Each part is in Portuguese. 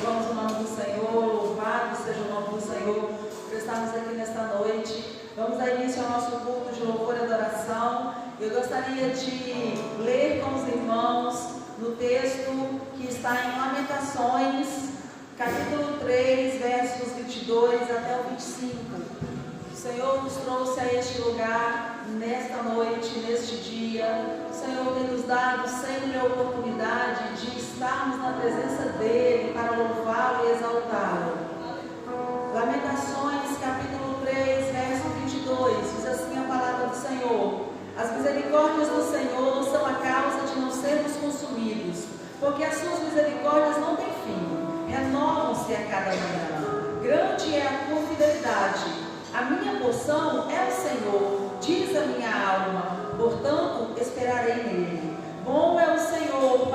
Louvamos o nome do Senhor, louvado seja o nome do Senhor, por estarmos aqui nesta noite. Vamos dar início ao nosso culto de louvor e adoração. Eu gostaria de ler com os irmãos no texto que está em Lamentações, capítulo 3, versos 22 até o 25. O Senhor nos trouxe a este lugar, nesta noite, neste dia. O Senhor tem nos dado sempre a oportunidade de estarmos na presença dEle para louvá-lo e exaltá-lo. Lamentações, capítulo 3, verso 22, diz assim a palavra do Senhor: As misericórdias do Senhor são a causa de não sermos consumidos, porque as suas misericórdias não têm fim, renovam-se a cada manhã. Grande é a tua fidelidade. A minha porção é o Senhor, diz a minha alma, portanto esperarei nele. Bom é o Senhor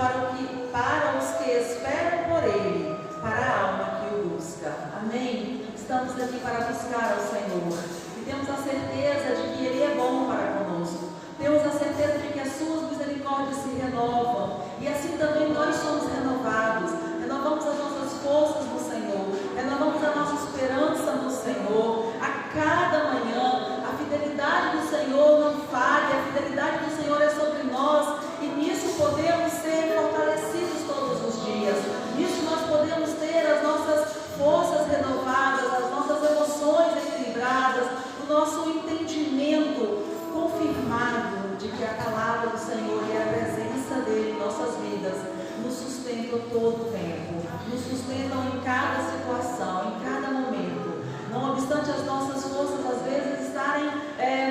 para os que esperam por ele, para a alma que o busca. Amém? Estamos aqui para buscar ao Senhor e temos a certeza de que ele é bom para conosco. Temos a certeza de que as suas misericórdias se renovam e assim também nós somos renovados. Renovamos as nossas forças no Senhor, renovamos a nossa esperança no Senhor. A cada manhã, a fidelidade do Senhor não falha, a fidelidade do Senhor é sobre nós e nisso podemos ser fortalecidos todos os dias. Nisso nós podemos ter as nossas forças renovadas, as nossas emoções equilibradas, o nosso entendimento confirmado de que a palavra do Senhor e a presença dele em nossas vidas nos sustentam todo o tempo, nos sustentam em cada situação, em cada momento. Não obstante as nossas forças às vezes estarem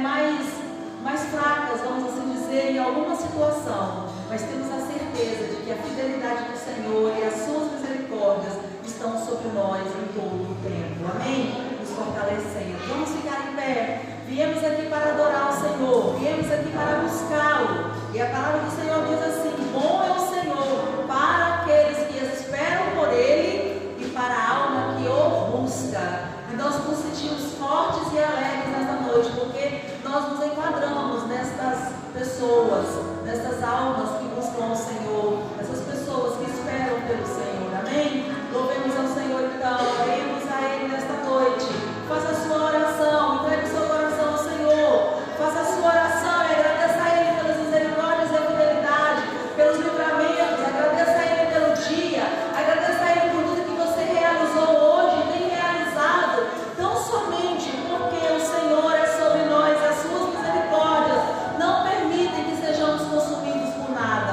mais fracas, vamos assim dizer, em alguma situação, mas temos a certeza de que a fidelidade do Senhor e as suas misericórdias estão sobre nós em todo o tempo. Amém? Nos fortalecendo. Vamos ficar em pé. Viemos aqui para adorar o Senhor, viemos aqui para buscá-lo. E a palavra do Senhor diz assim: bom é o Senhor para aqueles que esperam por ele e para a alma que o busca. E nós nos sentimos fortes e alegres nesta noite, porque nós nos enquadramos nestas pessoas, nestas almas que buscam o Senhor, essas pessoas que esperam pelo Senhor. Amém? Louvemos ao Senhor então, oremos a Ele nesta noite. Faça a sua oração, entregue o seu coração ao Senhor. Faça a sua oração e agradeça a Ele pelas misericórdias e a fidelidade, pelos livramentos. Agradeça a Ele pelo dia, agradeça a Ele por tudo que você realizou hoje e tem realizado, tão somente porque o Senhor é sobre nós, as suas misericórdias não permitem que sejamos consumidos por nada.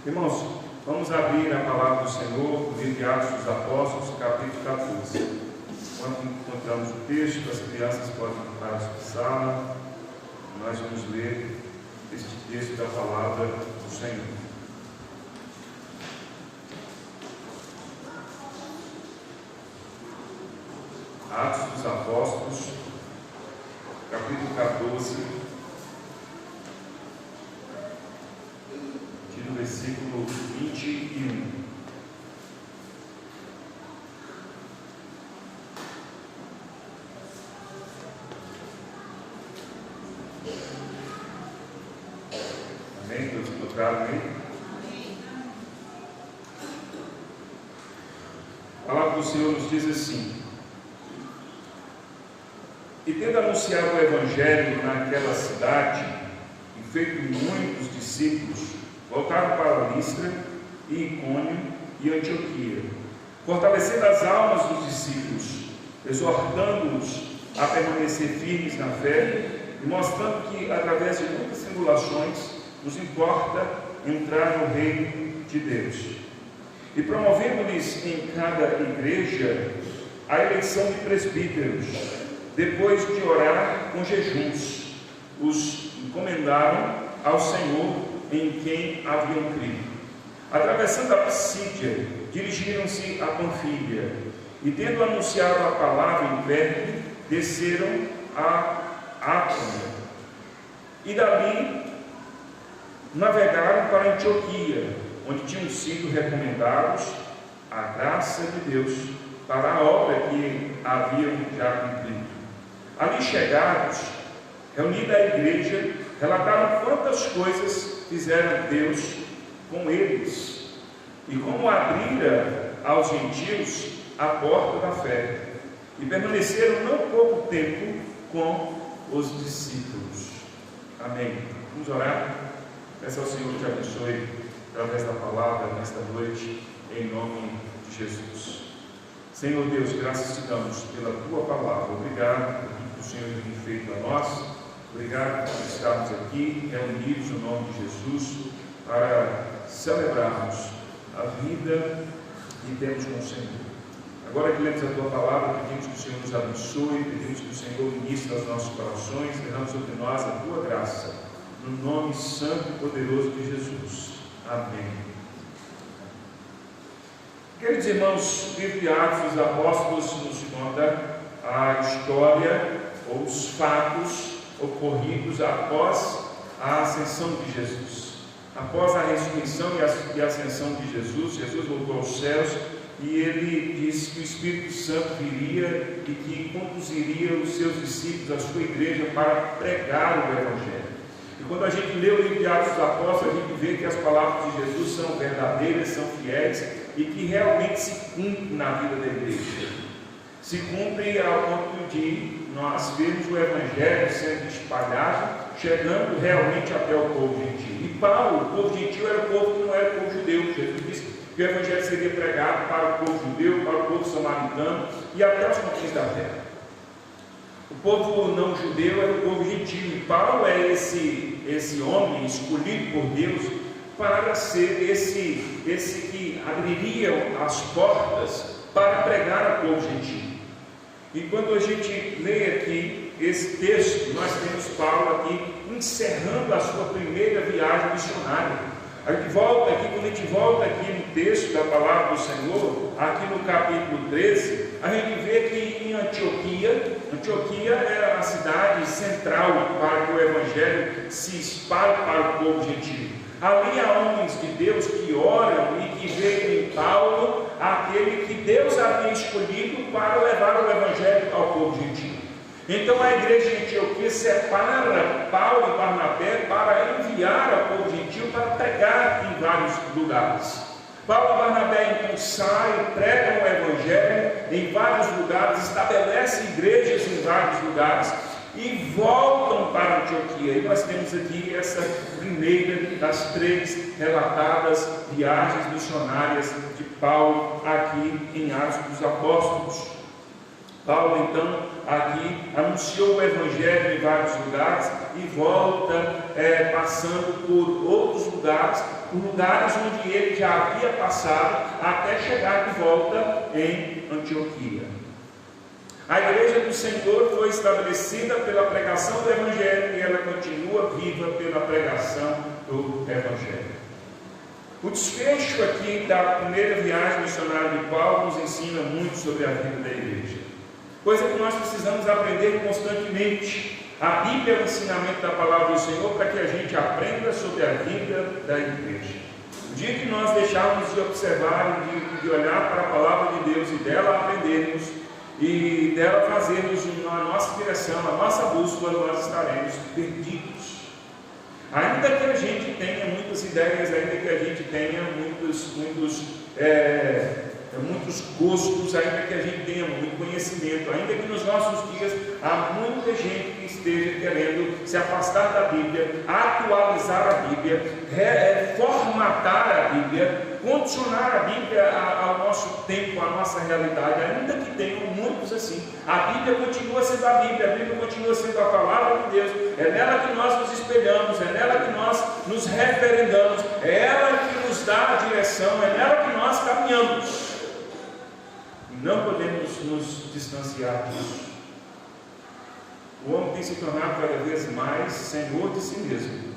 Irmãos, vamos abrir a palavra do Senhor no livro de Atos dos Apóstolos, capítulo 14. Quando encontramos o texto, as crianças podem para a sala, nós vamos ler este texto da palavra do Senhor. Atos dos Apóstolos, capítulo 14, no versículo 21. Amém? Todos encontraram aí? A palavra do Senhor nos diz assim: e tendo anunciado o Evangelho naquela cidade, e feito muitos discípulos, voltaram para Listra, e Icônio e Antioquia, fortalecendo as almas dos discípulos, exortando-os a permanecer firmes na fé, e mostrando que, através de muitas tribulações, nos importa entrar no reino de Deus. E promovendo-lhes em cada igreja a eleição de presbíteros, depois de orar com jejuns, os encomendaram ao Senhor em quem haviam crido. Atravessando a Psídia, dirigiram-se a Panfília, e tendo anunciado a palavra em Perge, desceram a Áquila, e dali navegaram para Antioquia, onde tinham sido recomendados a graça de Deus para a obra que haviam já cumprido. Ali chegados, reunida a igreja, relataram quantas coisas fizeram Deus com eles, e como abrira aos gentios a porta da fé, e permaneceram não pouco tempo com os discípulos. Amém. Vamos orar? Peço ao Senhor que te abençoe através da palavra nesta noite, em nome de Jesus. Senhor Deus, graças te damos pela tua palavra. Obrigado por tudo que o Senhor tem feito a nós. Obrigado por estarmos aqui, reunidos no nome de Jesus, para celebrarmos a vida que temos com o Senhor. Agora que lemos a tua palavra, pedimos que o Senhor nos abençoe, pedimos que o Senhor ministre aos nossos corações, derrame sobre nós a tua graça, no nome santo e poderoso de Jesus. Amém. Queridos irmãos, o livro de Atos dos Apóstolos nos conta a história ou os fatos ocorridos após a ascensão de Jesus. Após a ressurreição e a ascensão de Jesus, Jesus voltou aos céus e ele disse que o Espírito Santo viria e que conduziria os seus discípulos, a sua igreja, para pregar o Evangelho. E quando a gente lê o livro de Atos dos Apóstolos, a gente vê que as palavras de Jesus são verdadeiras, são fiéis e que realmente se cumprem na vida da igreja. Se cumprem ao ponto de nós vermos o Evangelho sendo espalhado, chegando realmente até o povo gentil. E Paulo, o povo gentil, era o povo que não era o povo judeu. Jesus disse que o Evangelho seria pregado para o povo judeu, para o povo samaritano e até os confins da terra. O povo não judeu era o povo gentil. E Paulo é esse homem escolhido por Deus para ser esse que abriria as portas para pregar ao povo gentil. E quando a gente lê aqui esse texto, nós temos Paulo aqui encerrando a sua primeira viagem missionária. Quando a gente volta aqui no texto da palavra do Senhor, aqui no capítulo 13, a gente vê que em Antioquia era a cidade central para que o Evangelho se espalhe para o povo gentil. Ali há homens de Deus que oram e que veem em Paulo aquele que Deus havia escolhido para levar o Evangelho ao povo gentil. Então a igreja de Antioquia separa Paulo e Barnabé para enviar ao povo gentil para pregar em vários lugares. Paulo e Barnabé então saem, pregam o Evangelho em vários lugares, estabelecem igrejas em vários lugares e voltam para Antioquia. E nós temos aqui essa primeira das 3 relatadas viagens missionárias de Paulo aqui em Atos dos Apóstolos. Paulo então aqui anunciou o Evangelho em vários lugares e volta passando por outros lugares os lugares onde ele já havia passado até chegar de volta em Antioquia. A igreja do Senhor foi estabelecida pela pregação do Evangelho e ela continua viva pela pregação do Evangelho. O desfecho aqui da primeira viagem missionária de Paulo nos ensina muito sobre a vida da igreja, coisa que nós precisamos aprender constantemente. A Bíblia é o ensinamento da palavra do Senhor para que a gente aprenda sobre a vida da igreja. O dia que nós deixarmos de observar, de olhar para a palavra de Deus e dela aprendermos e dela fazermos a nossa direção, a nossa bússola, nós estaremos perdidos. Ainda que a gente tenha muitas ideias, ainda que a gente tenha muitos gostos, ainda que a gente tenha muito conhecimento, ainda que nos nossos dias há muita gente que esteja querendo se afastar da Bíblia, atualizar a Bíblia, formatar a Bíblia, condicionar a Bíblia ao nosso tempo, à nossa realidade, ainda que tenham muitos assim, a Bíblia continua sendo a Bíblia continua sendo a palavra de Deus, é nela que nós nos espelhamos, é nela que nós nos referendamos, é ela que nos dá a direção, é nela que nós caminhamos. Não podemos nos distanciar disso. O homem tem se tornado cada vez mais senhor de si mesmo,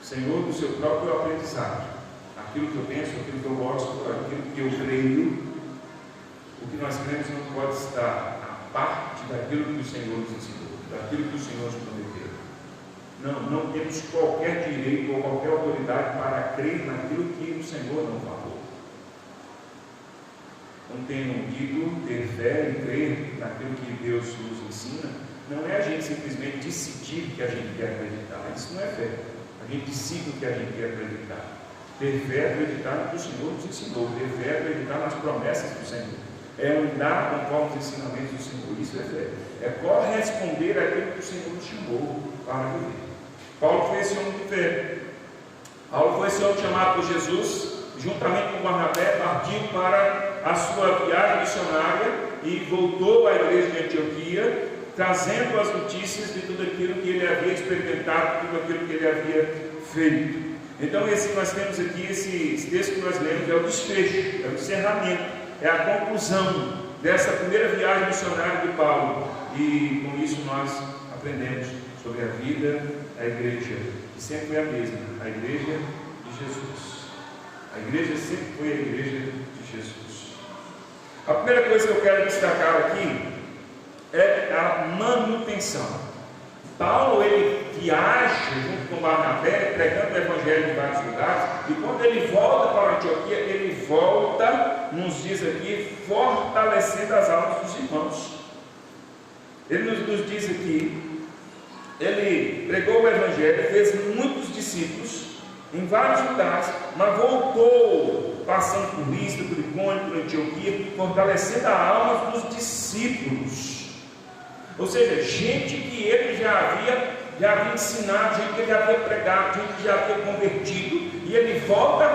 senhor do seu próprio aprendizado. Aquilo que eu penso, aquilo que eu gosto, aquilo que eu creio, o que nós cremos não pode estar à parte daquilo que o Senhor nos ensinou, daquilo que o Senhor nos prometeu. Não temos qualquer direito ou qualquer autoridade para crer naquilo que o Senhor não falou. Não tenho dito ter fé e crer naquilo que Deus nos ensina, não é a gente simplesmente decidir o que a gente quer acreditar. Isso não é fé. A gente decide o que a gente quer acreditar. Ter fé é acreditar no que o Senhor nos ensinou. Ter fé é acreditar nas promessas do Senhor. É andar conforme os ensinamentos do Senhor. Isso é fé. É corresponder àquilo que o Senhor nos chamou para viver. Paulo foi esse homem de fé. Paulo foi esse homem chamado por Jesus, juntamente com Barnabé, partiu para a sua viagem missionária e voltou à igreja de Antioquia, trazendo as notícias de tudo aquilo que ele havia experimentado, tudo aquilo que ele havia feito. Então nós temos aqui, esse texto que nós lemos, é o desfecho, é o encerramento, é a conclusão dessa primeira viagem missionária de Paulo. E com isso nós aprendemos sobre a vida da igreja, que sempre é a mesma, a igreja de Jesus. A igreja sempre foi a igreja de Jesus. A primeira coisa que eu quero destacar aqui é a manutenção. Paulo, ele viaja junto com Barnabé, pregando o evangelho em vários lugares, e quando ele volta para Antioquia, ele volta, nos diz aqui, fortalecendo as almas dos irmãos. Ele nos diz aqui, ele pregou o evangelho, fez muitos discípulos em vários lugares, mas voltou, passando por Listra, por Icônio, por Antioquia, fortalecendo a alma dos discípulos. Ou seja, gente que ele já havia ensinado, gente que ele já havia pregado, gente que já havia convertido, e ele volta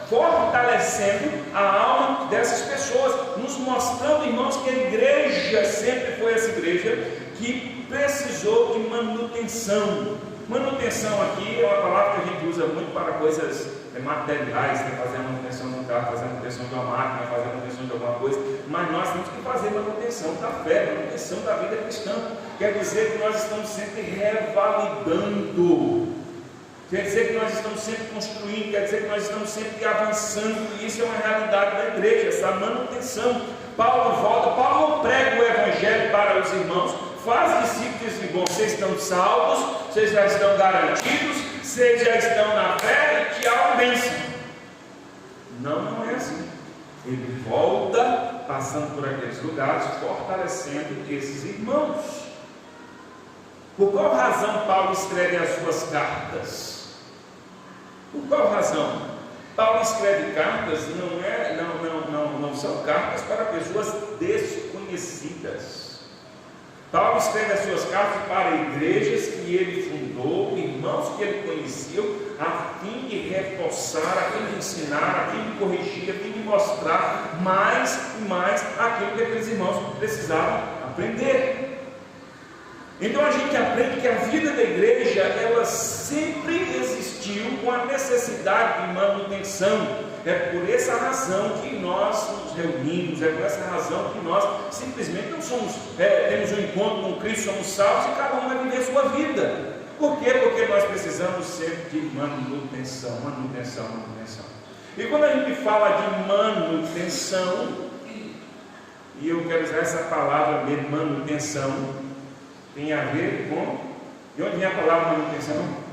fortalecendo a alma dessas pessoas, nos mostrando, irmãos, que a igreja sempre foi essa igreja que precisou de manutenção. Manutenção aqui é uma palavra que a gente usa muito para coisas materiais, né? Fazer a manutenção de um carro, fazer a manutenção de uma máquina, fazer a manutenção de alguma coisa, mas nós temos que fazer manutenção da fé, manutenção da vida cristã. Quer dizer que nós estamos sempre revalidando, quer dizer que nós estamos sempre construindo, quer dizer que nós estamos sempre avançando, e isso é uma realidade da igreja, essa manutenção. Paulo volta, Paulo prega o evangelho para os irmãos, faz discípulos e bom, vocês estão salvos, vocês já estão garantidos, vocês já estão na fé e tchau, bênção. Não é assim. Ele volta, passando por aqueles lugares, fortalecendo esses irmãos. Por qual razão Paulo escreve as suas cartas? Por qual razão? Paulo escreve cartas, não são cartas para pessoas desconhecidas. Paulo escreve as suas cartas para igrejas que ele fundou, irmãos que ele conheceu, a fim de reforçar, a fim de ensinar, a fim de corrigir, a fim de mostrar mais e mais aquilo que aqueles irmãos precisavam aprender. Então a gente aprende que a vida da igreja, ela sempre existiu com a necessidade de manutenção. É por essa razão que nós nos reunimos, é por essa razão que nós simplesmente não somos, temos um encontro com Cristo, somos salvos e cada um vai viver a sua vida. Por quê? Porque nós precisamos sempre de manutenção. E quando a gente fala de manutenção, e eu quero usar essa palavra de manutenção, tem a ver com... De onde vem a palavra manutenção?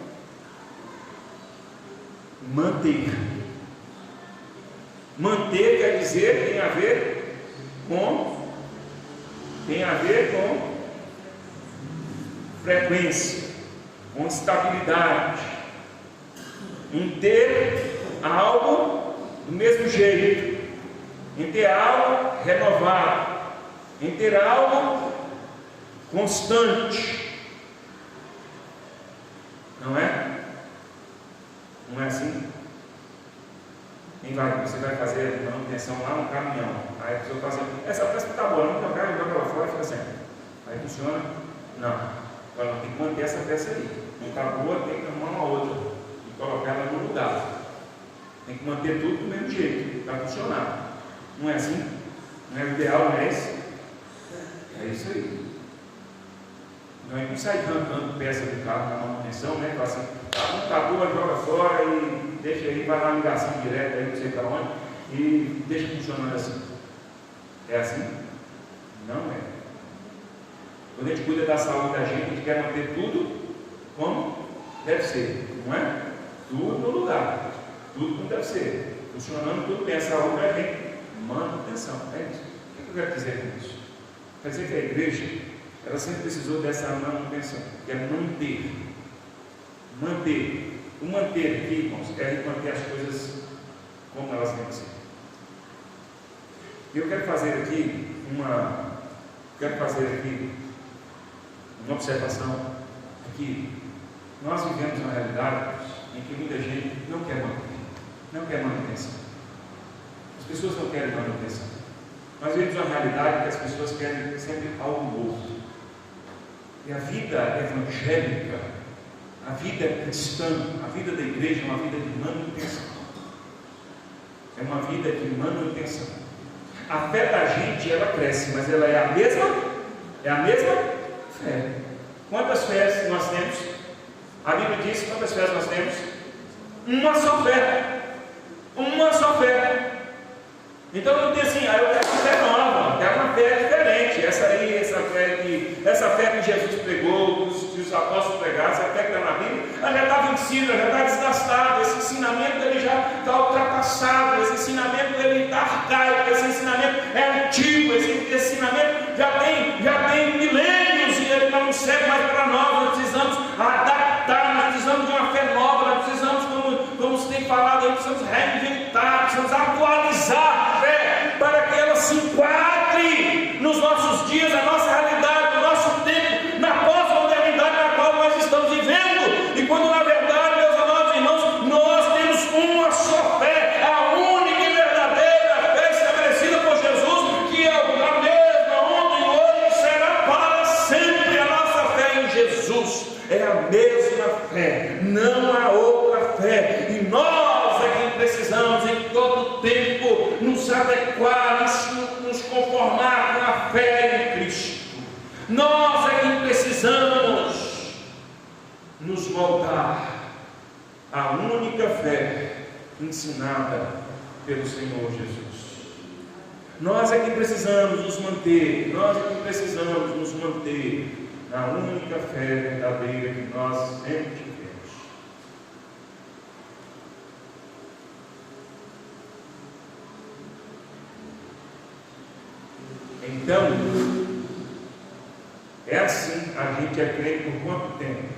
Manter. Manter quer dizer, tem a ver com frequência, com estabilidade, em ter algo do mesmo jeito, em ter algo renovado, em ter algo constante. Não é? Não é assim? Você vai fazer manutenção lá no caminhão, aí a pessoa fala assim, essa peça está boa, não tocar, joga ela fora e fica assim. Aí funciona? Não. Agora tem que manter essa peça ali. Não está boa, tem que arrumar uma outra e colocar ela no lugar. Tem que manter tudo do mesmo jeito para funcionar. Não é assim? Não é o ideal, não é esse? É isso aí. Não é que sai arrancando peça do carro na manutenção, né? Fala assim, não está boa, joga fora e deixa aí, vai na ligação direta aí, não sei para onde, e deixa funcionando assim. É assim? Não é. Quando a gente cuida da saúde da gente, a gente quer manter tudo como deve ser, não é? Tudo no lugar, tudo como deve ser, funcionando tudo bem. A saúde é bem, manutenção, é isso. O que eu quero dizer com isso? Quer dizer que a igreja, ela sempre precisou dessa manutenção, que é manter. O manter aqui, irmãos, é manter as coisas como elas devem ser. E eu quero fazer aqui uma observação aqui. Nós vivemos uma realidade em que muita gente não quer manutenção. As pessoas não querem manutenção. Nós vivemos uma realidade em que as pessoas querem sempre algo novo. E a vida evangélica, a vida cristã, a vida da igreja é uma vida de manutenção. É uma vida de manutenção. A fé da gente, ela cresce, mas ela é a mesma fé. Quantas fés nós temos? A Bíblia diz quantas fés nós temos? Uma só fé. Uma só fé. Então não tem assim, eu quero uma fé nova, eu quero uma fé diferente. Essa fé que Jesus pregou, que os apóstolos pregaram, essa fé que está na Bíblia, ela já está vencida, já está desgastada. Esse ensinamento ele já está ultrapassado, esse ensinamento ele está arcaico, esse ensinamento é antigo, esse ensinamento já tem milênios e ele não serve mais para nós. Nós precisamos adaptar, nós precisamos de uma fé nova, nós precisamos, como se tem falado, nós precisamos reinventar, precisamos atualizar a fé para que ela se enquadre nos nossos dias, na nossa realidade, no nosso tempo, na pós-modernidade na qual nós estamos vivendo. E quando na verdade, meus amados irmãos, nós temos uma só fé, a única e verdadeira fé estabelecida por Jesus, que é a mesma ontem, hoje e será para sempre. A nossa fé em Jesus é a mesma fé, não há outra fé. E nós é que precisamos em todo tempo nos adequar, nos conformar com a fé em Cristo. Nós é que precisamos nos moldar à única fé ensinada pelo Senhor Jesus. Nós é que precisamos nos manter, na única fé verdadeira que nós sempre tivemos. Então, é assim, a gente é crente por quanto tempo?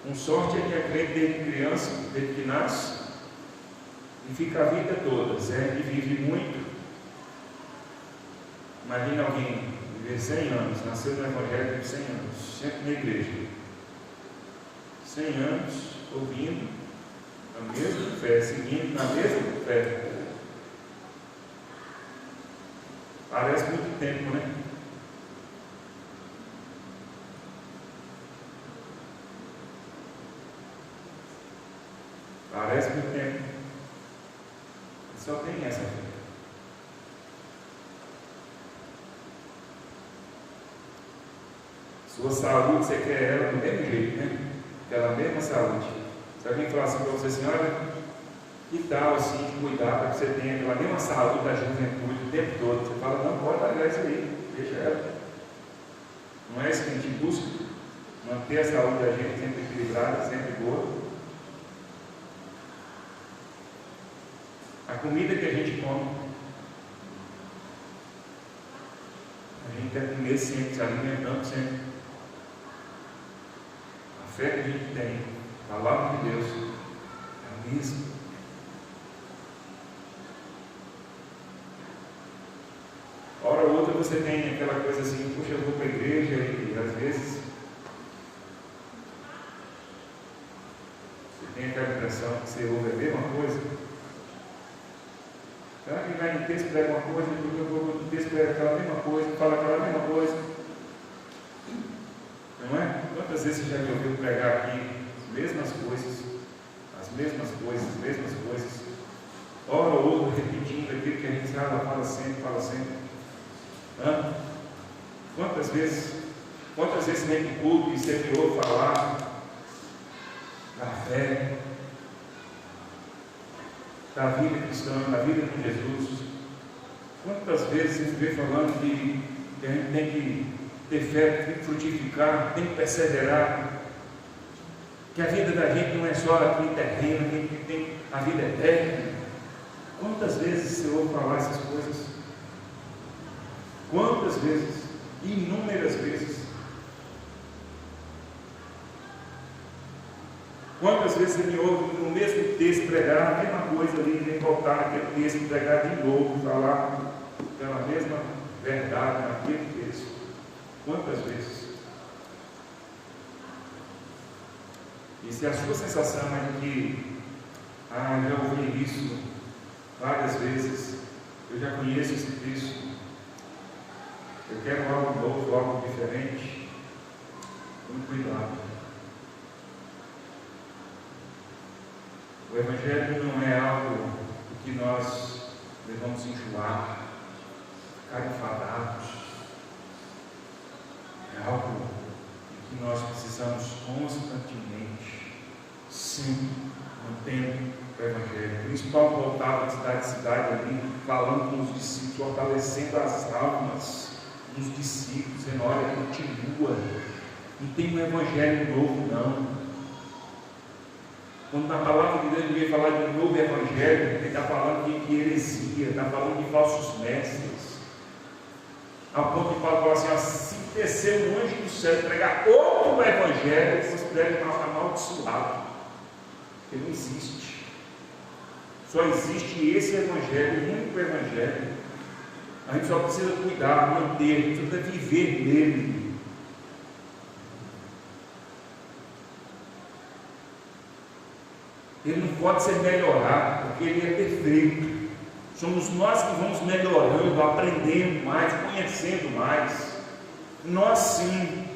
Com sorte é que é crente desde criança, desde que nasce, e fica a vida toda, e vive muito. Imagina alguém viver 100 anos, nasceu no Evangelho de 100 anos, sempre na igreja. 100 anos, ouvindo a mesma fé, seguindo na mesma fé. Parece muito tempo, né? Só tem essa fé. Sua saúde, você quer ela do mesmo jeito, né? Aquela mesma saúde. Se alguém falar assim para você, assim, olha, que tal assim de cuidar para que você tenha aquela mesma saúde da juventude o tempo todo? Você fala, não, pode largar isso aí, deixa ela. Não é isso que a gente busca? Manter a saúde da gente sempre equilibrada, sempre boa. A comida que a gente come, a gente quer comer sempre, se alimentando sempre. A fé que a gente tem, a palavra de Deus, é a mesma. Hora ou outra você tem aquela coisa assim, puxa, eu vou para a igreja e às vezes você tem aquela impressão que você ouve a mesma coisa. Será que vai no texto prega uma coisa, no texto prega aquela mesma coisa, fala aquela mesma coisa? Não é? Quantas vezes você já me ouviu pregar aqui as mesmas coisas, as mesmas coisas, as mesmas coisas, hora ou outra repetindo aquilo que a gente fala sempre, fala sempre. Hã? Quantas vezes vem para o culto e você me ouve falar da fé, da vida cristã, da vida com Jesus? Quantas vezes você vê falando que a gente tem que ter fé, tem que frutificar, tem que perseverar, que a vida da gente não é só aqui terrena, que tem a vida eterna? Quantas vezes você ouve falar essas coisas? Quantas vezes? Inúmeras vezes. Quantas vezes você me ouve no mesmo texto pregar a mesma coisa ali, vem voltar naquele texto, pregar de novo, falar aquela mesma verdade naquele texto? Quantas vezes? E se a sua sensação é de que, já ouvi isso várias vezes, eu já conheço esse texto, eu quero algo novo, algo diferente, tome cuidado. O Evangelho não é algo que nós devamos enjoar, ficar enfadados. É algo que nós precisamos constantemente, sempre mantendo o Evangelho. Por isso Paulo voltava de cidade em cidade ali, falando com os discípulos, fortalecendo as almas dos discípulos, dizendo, olha, continua, não tem um Evangelho novo não. Quando na palavra de Deus ele veio falar de um novo Evangelho, ele está falando de heresia, está falando de falsos mestres. Ao ponto de Paulo falar assim, ó, se descer um anjo do céu e pregar outro Evangelho, vocês devem estar amaldiçoados. Ele não existe. Só existe esse Evangelho, o único Evangelho. A gente só precisa cuidar, manter, a gente precisa viver nele. Ele não pode ser melhorado, porque ele é perfeito. Somos nós que vamos melhorando, aprendendo mais, conhecendo mais. Nós sim.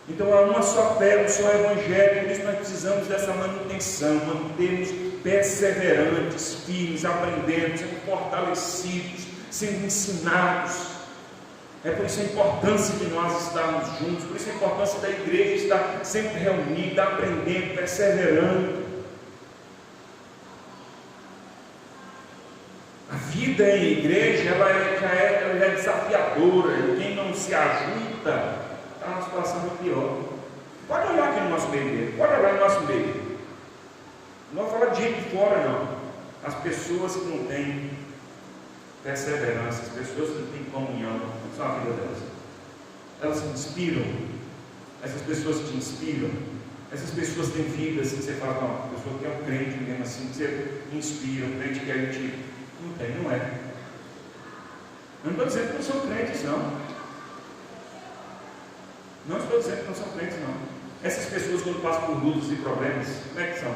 Então há uma só fé, um só Evangelho, por isso nós precisamos dessa manutenção, mantermos perseverantes, firmes, aprendendo, sendo fortalecidos, sendo ensinados. É por isso a importância de nós estarmos juntos, por isso a importância da igreja estar sempre reunida, aprendendo, perseverando. A vida em igreja ela é desafiadora, e quem não se ajuda está numa situação muito pior. Pode olhar aqui no nosso meio dele, pode olhar no nosso meio. Não vou falar de gente de fora, não. As pessoas que não têm perseverança, as pessoas que não têm comunhão, não são a vida delas. Elas se inspiram. Essas pessoas te inspiram. Essas pessoas têm vidas que você fala, não, a pessoa que é um crente mesmo assim, que você inspira, um crente que a gente não tem, não é. Eu não estou dizendo que não são crentes, não. Não estou dizendo que não são crentes, não. Essas pessoas, quando passam por lutas e problemas, como é que são?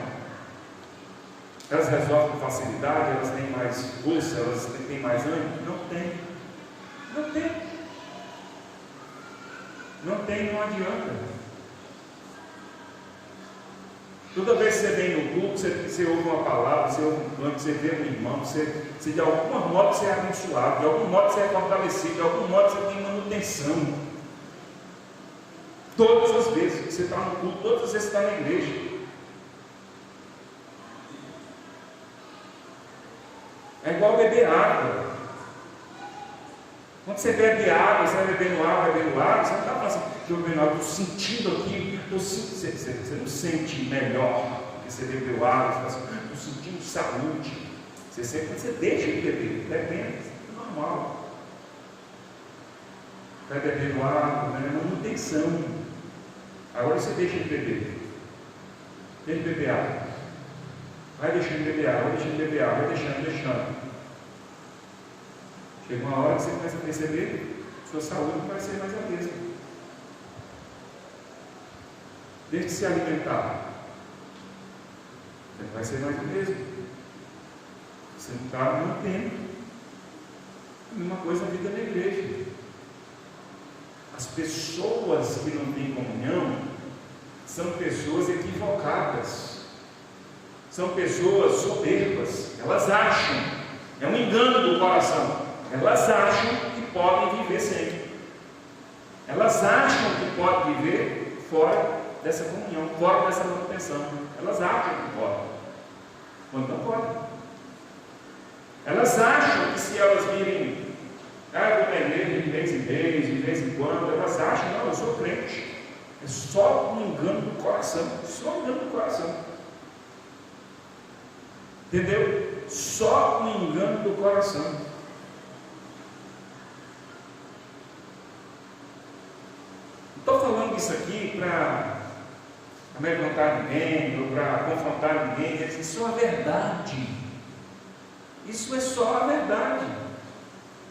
Elas resolvem com facilidade, elas têm mais força, elas têm mais ânimo? Não tem. Não tem. Não tem, não adianta. Toda vez que você vem no culto, você ouve uma palavra, você ouve um canto, você vê um irmão, você de algum modo você é abençoado, de algum modo você é fortalecido, de algum modo você tem manutenção. Todas as vezes que você está no culto, todas as vezes que você está na igreja. É igual beber água. Quando você bebe água, você vai bebendo água, você não está falando assim, estou bebendo água, estou sentindo aqui, você não sente melhor, porque você bebeu água, você fala assim, estou sentindo saúde. Você sente quando você deixa de beber, bebendo, é normal. Vai bebendo água, né? É manutenção. Agora você deixa de beber. Deixa de beber água. Vai deixando de beber água, vai deixando de beber água, vai deixando. Chega uma hora que você começa a perceber que sua saúde não vai ser mais a mesma. Desde se alimentar, não vai ser mais o mesmo. Você não está mantendo a mesma coisa na vida da igreja. As pessoas que não têm comunhão são pessoas equivocadas, são pessoas soberbas. Elas acham, é um engano do coração, elas acham que podem viver sem, elas acham que podem viver fora dessa comunhão, fora dessa manutenção. Elas acham que podem, quando não podem. Elas acham que se elas virem, eu vou na igreja de vez em quando, elas acham, não, eu sou crente. É só um engano do coração, só um engano do coração. Entendeu? Só um engano do coração. Não estou falando isso aqui para amedrontar ninguém, ou para confrontar ninguém, isso é a verdade. Isso é só a verdade.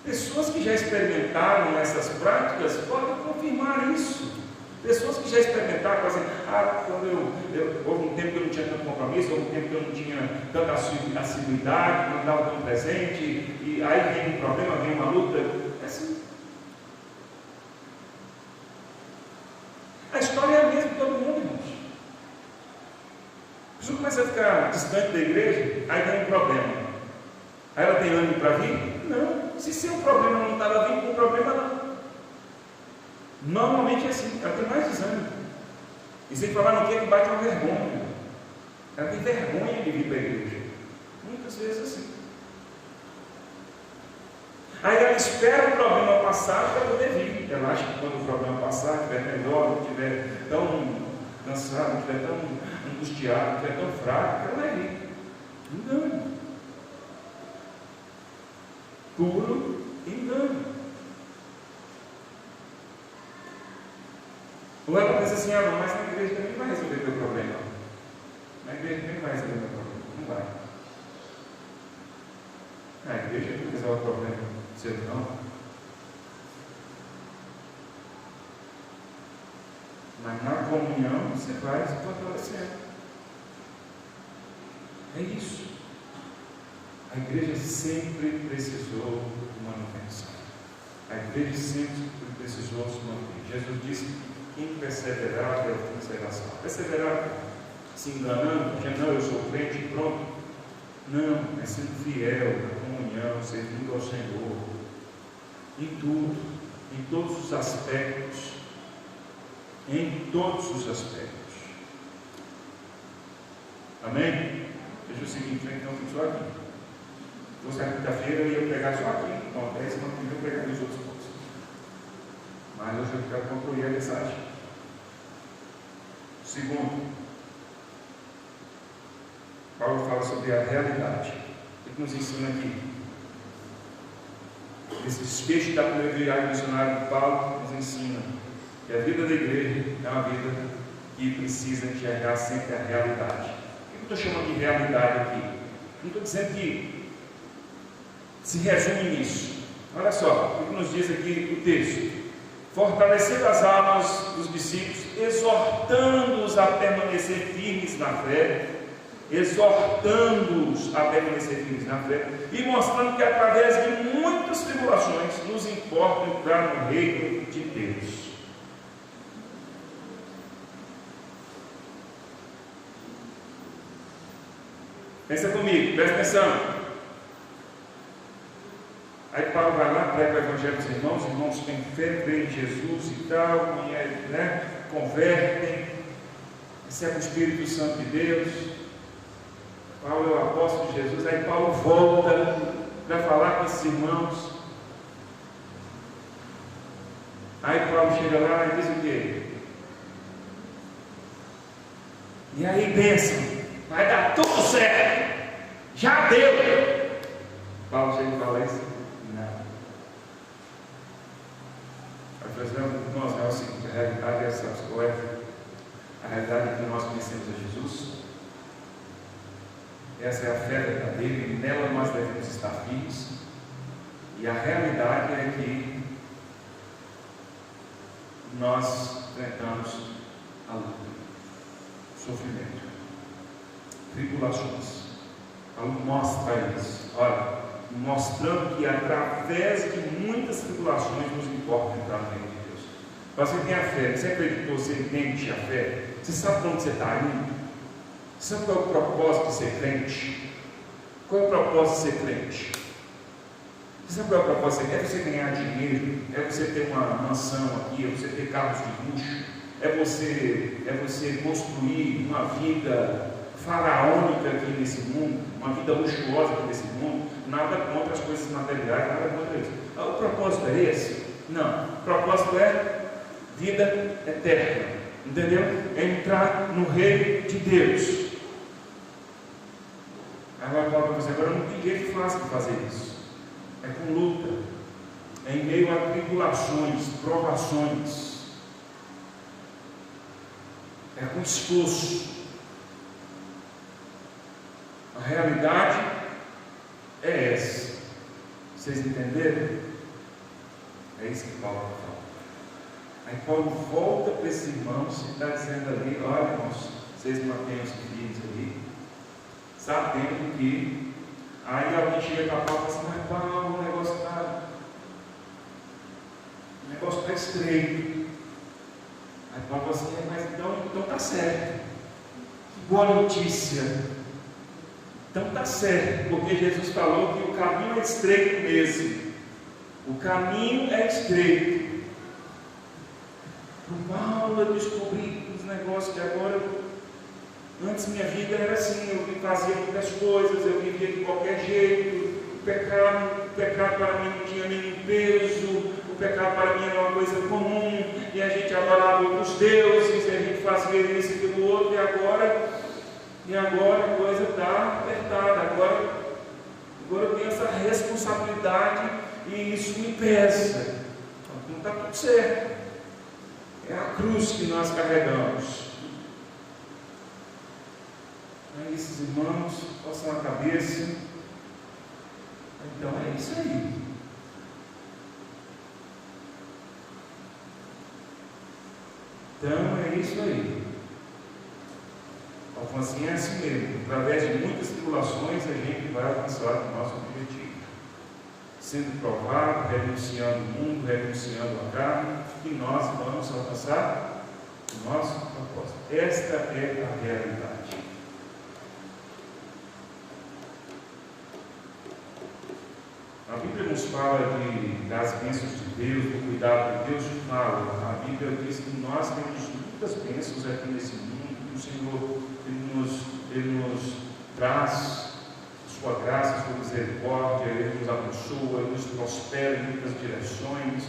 Pessoas que já experimentaram essas práticas podem confirmar isso. Pessoas que já experimentaram, assim, quando houve um tempo que eu não tinha tanto compromisso, houve um tempo que eu não tinha tanta assiduidade, não estava tão presente, e aí vem um problema, vem uma luta. É assim. A história é a mesma de todo mundo, irmãos. A pessoa começa a ficar distante da igreja, aí vem um problema. Aí ela tem ânimo para vir? Não. Se seu problema não estava vindo, o problema não. Normalmente é assim, ela tem mais desânimo. E sem falar no que bate uma vergonha. Ela tem vergonha de vir para a igreja. Muitas vezes assim. Aí ela espera o problema passar para poder vir. Ela acha que quando o problema passar, estiver melhor, não estiver tão cansado, não estiver tão angustiado, não estiver tão fraco, ela vai vir. Engano. Puro engano. Ou ela pensa assim, não, mas na igreja também vai resolver o meu problema. Na igreja também vai resolver o meu problema. Não vai. Na igreja não resolve o problema seu, não. Mas na comunhão você vai se fortalecendo. É isso. A igreja sempre precisou de manutenção. A igreja sempre precisou se manter. Jesus disse que quem perseverar até o fim será salvo. Perseverar se enganando, dizendo, não, eu sou crente e pronto. Não, é sendo fiel na comunhão, servindo ao Senhor. Em tudo, em todos os aspectos. Em todos os aspectos. Amém? Veja o seguinte, então fico só aqui. Se fosse na quinta-feira eu ia pregar só aqui. Então, até semana que vem eu pregar nos outros pontos. Mas hoje eu quero concluir a mensagem. Segundo, Paulo fala sobre a realidade. O que nos ensina aqui? Esse desfecho da primeira viagem missionária de Paulo nos ensina que a vida da igreja é uma vida que precisa enxergar sempre a realidade. O que eu estou chamando de realidade aqui? Não estou dizendo que se resume nisso. Olha só, o que nos diz aqui o texto. Fortalecendo as almas dos discípulos, exortando-os a permanecer firmes na fé, exortando-os a permanecer firmes na fé, e mostrando que através de muitas tribulações nos importa entrar no reino de Deus. Pensa comigo, presta atenção. Aí Paulo vai lá, prega o evangelho dos irmãos, os irmãos têm fé, creem em Jesus e tal, e convertem, recebem o Espírito Santo de Deus. Paulo é o apóstolo de Jesus. Aí Paulo volta para falar com esses irmãos. Aí Paulo chega lá e diz o quê? E aí, bênção, vai dar tudo certo, já deu. Paulo chega e fala isso? Não. Aí por exemplo, nós é o seguinte: a realidade é essa, a realidade é que nós conhecemos a Jesus. Essa é a fé verdadeira e nela nós devemos estar firmes. E a realidade é que nós enfrentamos a luta, sofrimento, tribulações. Paulo mostra isso, olha, mostrando que através de muitas tribulações nos importa entrar no reino de Deus. Você tem a fé, você acredita que você entende a fé? Você sabe para onde você está indo? Sabe qual é o propósito de ser crente? Qual é o propósito de ser crente? Você sabe qual é o propósito? É você ganhar dinheiro, é você ter uma mansão aqui, é você ter carros de luxo, é você construir uma vida faraônica aqui nesse mundo, uma vida luxuosa aqui nesse mundo. Nada contra as coisas materiais, nada contra isso. O propósito é esse? Não. O propósito é vida eterna, entendeu? É entrar no reino de Deus. Agora Paulo vai dizer, agora não tem jeito fácil de fazer isso. É com luta, é em meio a tribulações, provações, é com esforço. A realidade é essa. Vocês entenderam? É isso que Paulo fala. Aí Paulo volta para esses irmãos e está dizendo ali, olha irmãos, vocês mantenham-se firmes ali, sabendo que aí alguém chega para Paulo e fala assim, mas Paulo, o negócio está estreito. Aí Paulo fala assim, mas então está certo. Boa notícia. Então está certo, porque Jesus falou que o caminho é estreito mesmo. O caminho é estreito. Para Paulo eu descobri os negócios que agora, antes minha vida era assim, eu fazia muitas coisas, eu vivia de qualquer jeito, o pecado para mim não tinha nenhum peso, o pecado para mim era uma coisa comum, e a gente adorava outros deuses, e a gente fazia isso e aquilo outro, e agora a coisa está apertada, agora eu tenho essa responsabilidade e isso me pesa. Não está tudo certo. É a cruz que nós carregamos. Aí esses irmãos coçam a cabeça. Então é isso aí. Então é isso aí. Assim, é assim mesmo. Através de muitas tribulações a gente vai alcançar o nosso objetivo. Sendo provado, renunciando o mundo, renunciando a carne, e nós vamos alcançar o nosso propósito. Esta é a realidade. A Bíblia nos fala das bênçãos de Deus, do cuidado de Deus. A Bíblia diz que nós temos muitas bênçãos aqui nesse mundo, que o Senhor Ele nos traz sua graça, sua misericórdia, Ele nos abençoa, Ele nos prospera em muitas direções,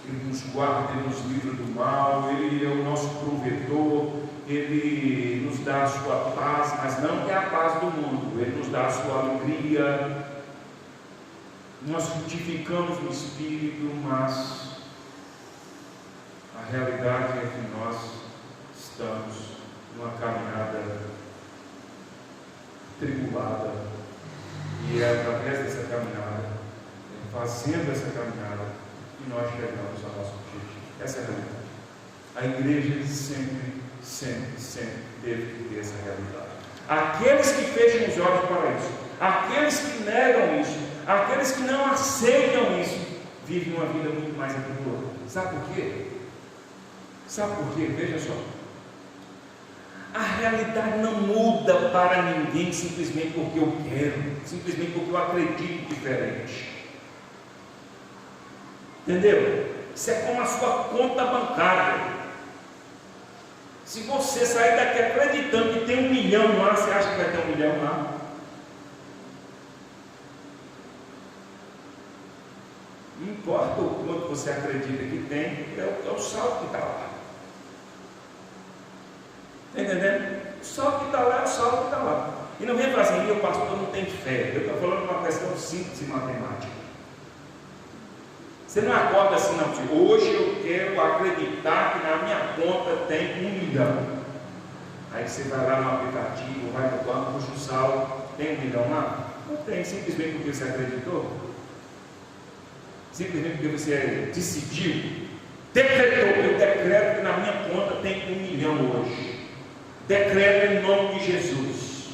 Ele nos guarda, Ele nos livra do mal, Ele é o nosso provedor, Ele nos dá a sua paz, mas não que é a paz do mundo, Ele nos dá a sua alegria. Nós frutificamos no Espírito, mas a realidade é que nós estamos numa caminhada tribulada, e é através dessa caminhada, fazendo essa caminhada, que nós chegamos ao nosso objetivo. Essa é a realidade. A igreja sempre teve que ter essa realidade. Aqueles que fecham os olhos para isso, aqueles que negam isso, aqueles que não aceitam isso, vivem uma vida muito mais atribulada. Sabe por quê? Veja só. A realidade não muda para ninguém simplesmente porque eu quero, simplesmente porque eu acredito diferente. Entendeu? Isso é como a sua conta bancária. Se você sair daqui acreditando que tem 1 milhão lá, você acha que vai ter 1 milhão lá? Não importa o quanto você acredita que tem, é o saldo que está lá. Está entendendo? O saldo que está lá é o saldo que está lá. E não vem falar assim, meu pastor não tem fé. Eu estou falando de uma questão simples de matemática. Você não acorda assim, não. Hoje eu quero acreditar que na minha conta tem 1 milhão. Aí você vai lá no aplicativo, vai no banco, puxa o saldo, tem 1 milhão lá? Não tem, simplesmente porque você acreditou. Simplesmente porque você decidiu, decretou. Eu decreto que na minha conta tem 1 milhão hoje. Decreto em nome de Jesus,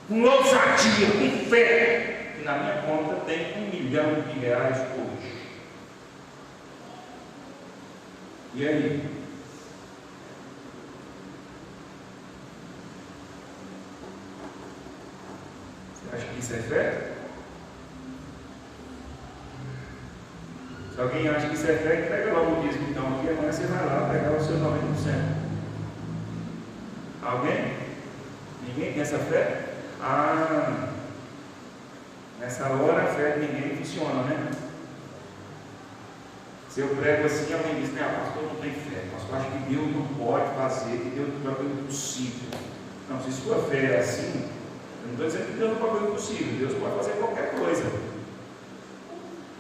com ousadia, com fé, que na minha conta tem 1 milhão de reais hoje. E aí? Você acha que isso é fé? Se alguém acha que isso é fé, pega logo o dízimo então aqui, amanhã você vai lá pegar o seu 90%. Alguém? Ninguém tem essa fé? Nessa hora a fé de ninguém funciona, né? Se eu prego assim, alguém diz, pastor não tem fé, pastor acha que Deus não pode fazer, que Deus não pode fazer o impossível. Não, se sua fé é assim, eu não estou dizendo que Deus não pode fazer o impossível, Deus pode fazer qualquer coisa.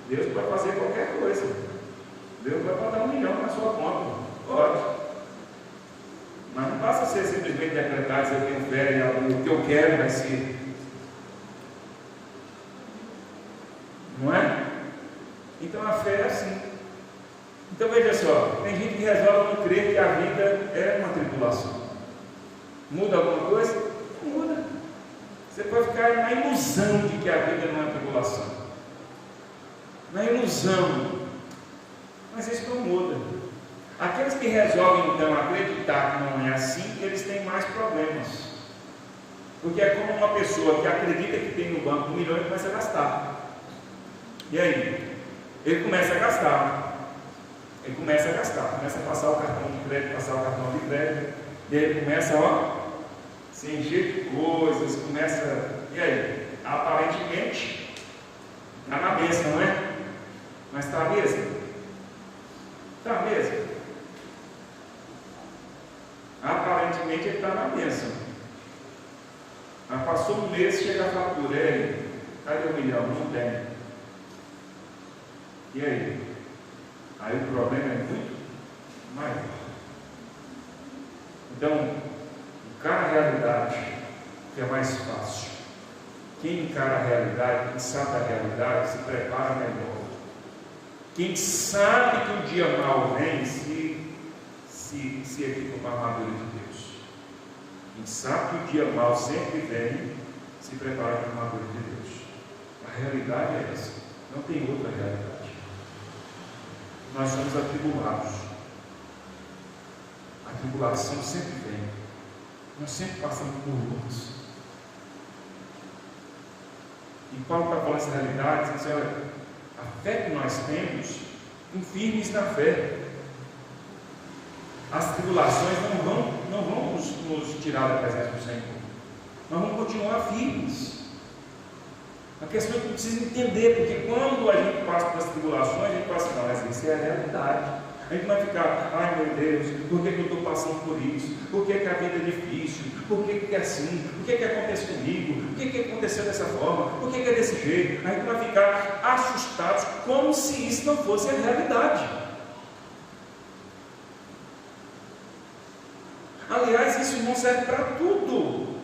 Deus pode fazer qualquer coisa. Deus vai botar 1 milhão na sua conta. Pode. Mas não basta ser simplesmente decretar, dizer eu tenho fé e o que eu quero vai ser. Não é? Então a fé é assim. Então veja só, tem gente que resolve não crer que a vida é uma tribulação. Muda alguma coisa? Não muda. Você pode ficar na ilusão de que a vida não é tribulação. Na ilusão. Mas isso não muda. Aqueles que resolvem então acreditar que não é assim, eles têm mais problemas. Porque é como uma pessoa que acredita que tem no banco 1 milhão e começa a gastar. E aí? Ele começa a gastar. Começa a passar o cartão de crédito, e aí ele começa, se encher de coisas, e aí? Aparentemente, está na bênção, não é? Mas está mesmo? Está mesmo? Aparentemente ele está na bênção. Mas passou 1 mês, chega a fatura, cadê 1 milhão? Não tem. E aí? Aí o problema é muito maior. Então, encara a realidade, que é mais fácil. Quem encara a realidade, quem sabe da realidade, se prepara melhor. Quem sabe que o dia mau vem, se equipa com a armadura de Deus. Quem sabe que o dia mau sempre vem, se prepara com a armadura de Deus. A realidade é essa, não tem outra realidade. Nós somos atribulados. A tribulação sempre vem. Nós sempre passamos por lutas. E Paulo está falando essa realidade, dizendo, olha, a fé que nós temos, firmes na fé. As tribulações não vão nos tirar da presença do Senhor. Nós vamos continuar firmes. A questão é que precisa entender, porque quando a gente passa pelas tribulações, a gente passa, não, mas isso é a realidade. A gente vai ficar, ai meu Deus, por que eu estou passando por isso? Por que a vida é difícil? Por que é assim? O que acontece comigo? Por que aconteceu dessa forma? Por que é desse jeito? A gente vai ficar assustados, como se isso não fosse a realidade. Aliás, isso não serve para tudo.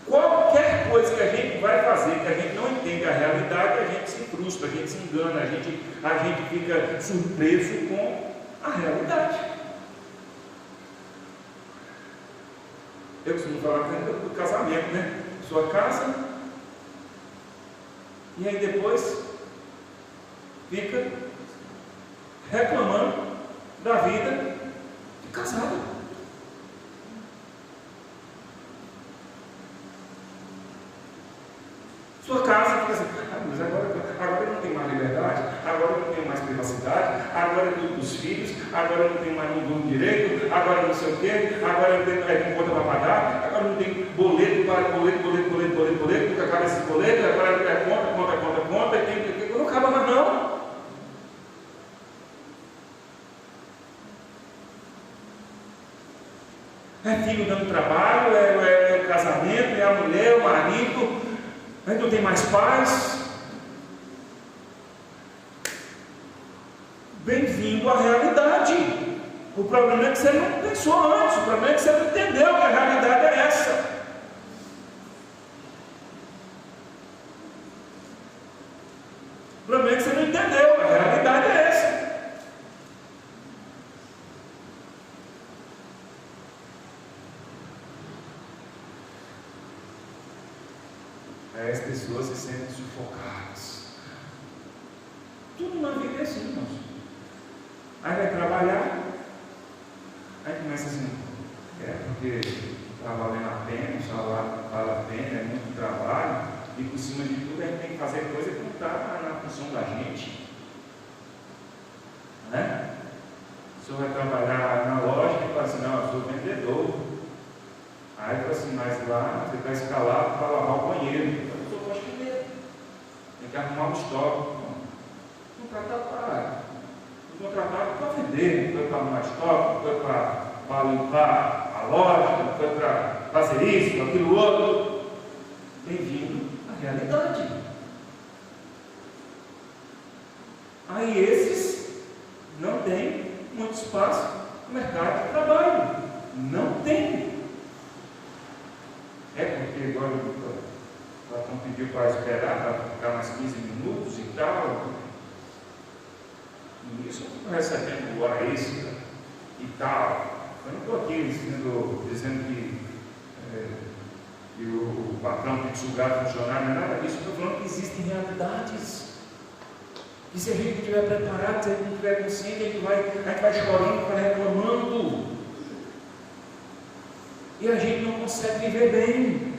Qualquer coisa que a gente vai fazer, que a gente não entende a realidade, a gente se frustra, a gente se engana, a gente fica surpreso com a realidade. Eu costumo falar do casamento, né? Sua casa, e aí depois fica reclamando da vida de casado. Sua casa fica assim, mas agora eu não tenho mais liberdade, agora eu não tenho mais privacidade, agora eu tenho os filhos, agora eu não tenho mais nenhum direito, agora eu não sei o quê, agora eu tenho conta para pagar, agora eu não tenho boleto, porque acaba esse boleto, agora é conta, e não acaba mais não. É filho dando trabalho, é o casamento, é a mulher, o marido, a gente não tem mais paz. Bem-vindo à realidade. O problema é que você não pensou antes, o problema é que você não entendeu que a realidade é essa. O problema é que você não entendeu, a realidade é essa. Aí as pessoas se sentem sufocadas. Tudo na vida é assim, irmãos. Aí vai trabalhar, aí começa assim, porque está valendo a pena, o salário vale a pena, é muito trabalho, e por cima de tudo a gente tem que fazer coisa que não está na função da gente. Né? O senhor vai trabalhar na loja e fala assim, não, eu sou vendedor. Aí fala assim, mas lá você está escalado para lavar o banheiro. Eu sou faxineiro. Tem que arrumar o estoque. Contratado para vender, não foi para arrumar estoque, não foi para limpar a loja, não foi para fazer isso, aquilo outro. Bem-vindo à realidade. Aí esses não têm muito espaço no mercado de trabalho. Não tem. É porque agora o patrão pediu para esperar, para ficar mais 15 minutos e tal. E isso eu estou recebendo o ar extra e tal. Eu não estou aqui dizendo que o patrão tem que sugar o funcionário, não é nada disso. Eu estou falando que existem realidades. E se a gente não estiver preparado, se a gente não estiver consciente, a gente vai chorando, vai reclamando. E a gente não consegue viver bem.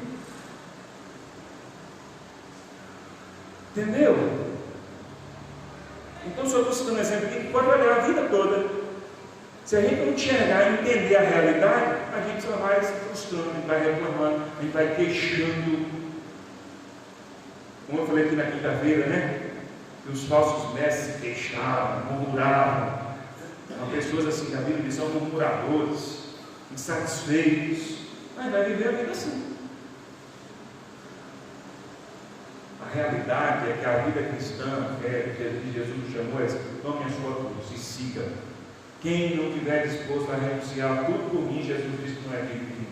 Entendeu? Então, só estou citando um exemplo aqui que pode olhar a vida toda. Se a gente não enxergar e entender a realidade, a gente só vai se frustrando, a gente vai reclamando, a gente vai queixando. Como eu falei aqui na quinta-feira, né? Que os falsos mestres se queixavam, murmuravam. São pessoas assim que a Bíblia diz, são murmuradores, insatisfeitos. Mas vai viver a vida assim. A realidade é que a vida cristã, que Jesus nos chamou, é tome a sua cruz e siga. Quem não estiver disposto a renunciar tudo por mim, Jesus disse que não é digno de mim.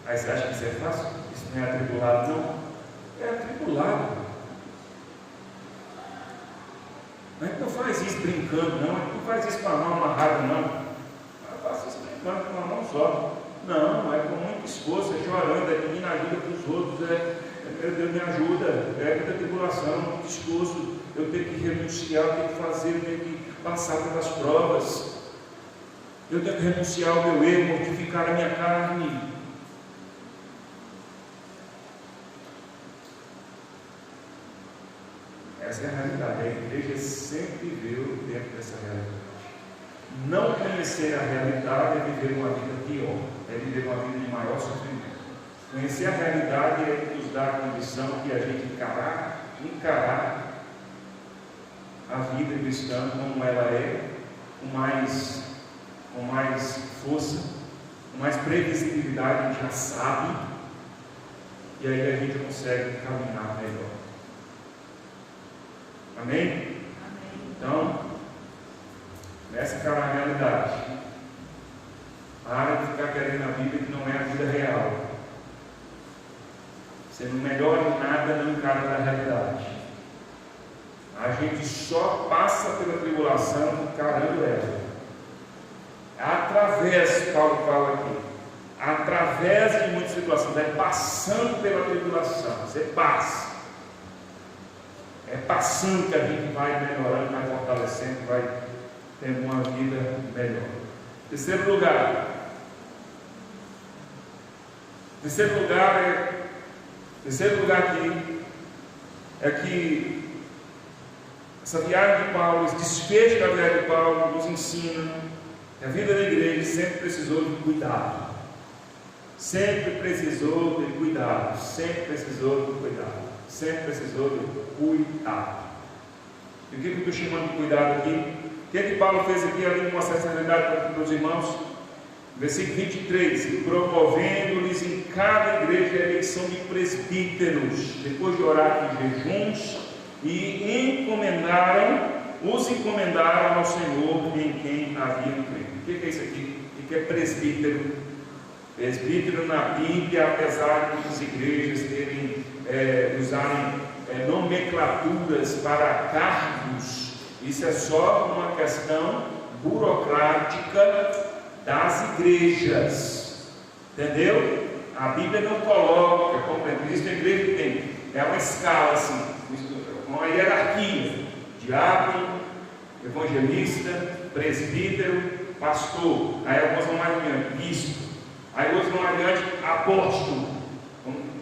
Aí você acha que isso é fácil? Isso não é atribulado, não? É atribulado. A gente não faz isso brincando, não. A gente não faz isso com a mão amarrada, não. Eu faço isso brincando com a mão só. Não, é com muito esforço, é chorando, é pedindo ajuda para os outros, meu Deus me ajuda, é muita tribulação, muito esforço, eu tenho que renunciar, eu tenho que fazer, eu tenho que passar pelas provas, eu tenho que renunciar ao meu erro, mortificar a minha carne. Essa é a realidade, a igreja sempre viveu dentro dessa realidade. Não conhecer a realidade é viver uma vida pior, é viver uma vida de maior sofrimento. Conhecer a realidade é nos dar a condição de a gente encarar a vida cristã como ela é, com mais força, com mais previsibilidade, a gente já sabe, e aí a gente consegue caminhar melhor. Amém? Amém. Então, essa é a realidade. Para de ficar querendo a vida que não é a vida real. Você não melhora em nada no encara da realidade. A gente só passa pela tribulação encarando ela. Através, Paulo fala aqui, através de muitas situações, vai passando pela tribulação. Você passa. É passando que a gente vai melhorando, vai fortalecendo, vai tendo uma vida melhor. Terceiro lugar, Terceiro lugar aqui é que essa viagem de Paulo, esse desfecho da viagem de Paulo nos ensina que a vida da igreja sempre precisou de cuidado. Sempre precisou de cuidado. Sempre precisou de cuidado. Sempre precisou de cuidado. E o que eu estou chamando de cuidado aqui? O que Paulo fez aqui, além de mostrar essa realidade para os irmãos? Versículo 23, promovendo-lhes em cada igreja a eleição de presbíteros, depois de orar em jejuns, e os encomendaram ao Senhor em quem haviam crido. O que é isso aqui? O que é presbítero? Presbítero na Bíblia, apesar de muitas igrejas usarem nomenclaturas para cargos, isso é só uma questão burocrática das igrejas, entendeu? A Bíblia não coloca, como existe a igreja que tem, uma escala assim, uma hierarquia: diácono, evangelista, presbítero, pastor. Aí alguns vão mais adiante, bispo. Aí outros vão adiante, apóstolo,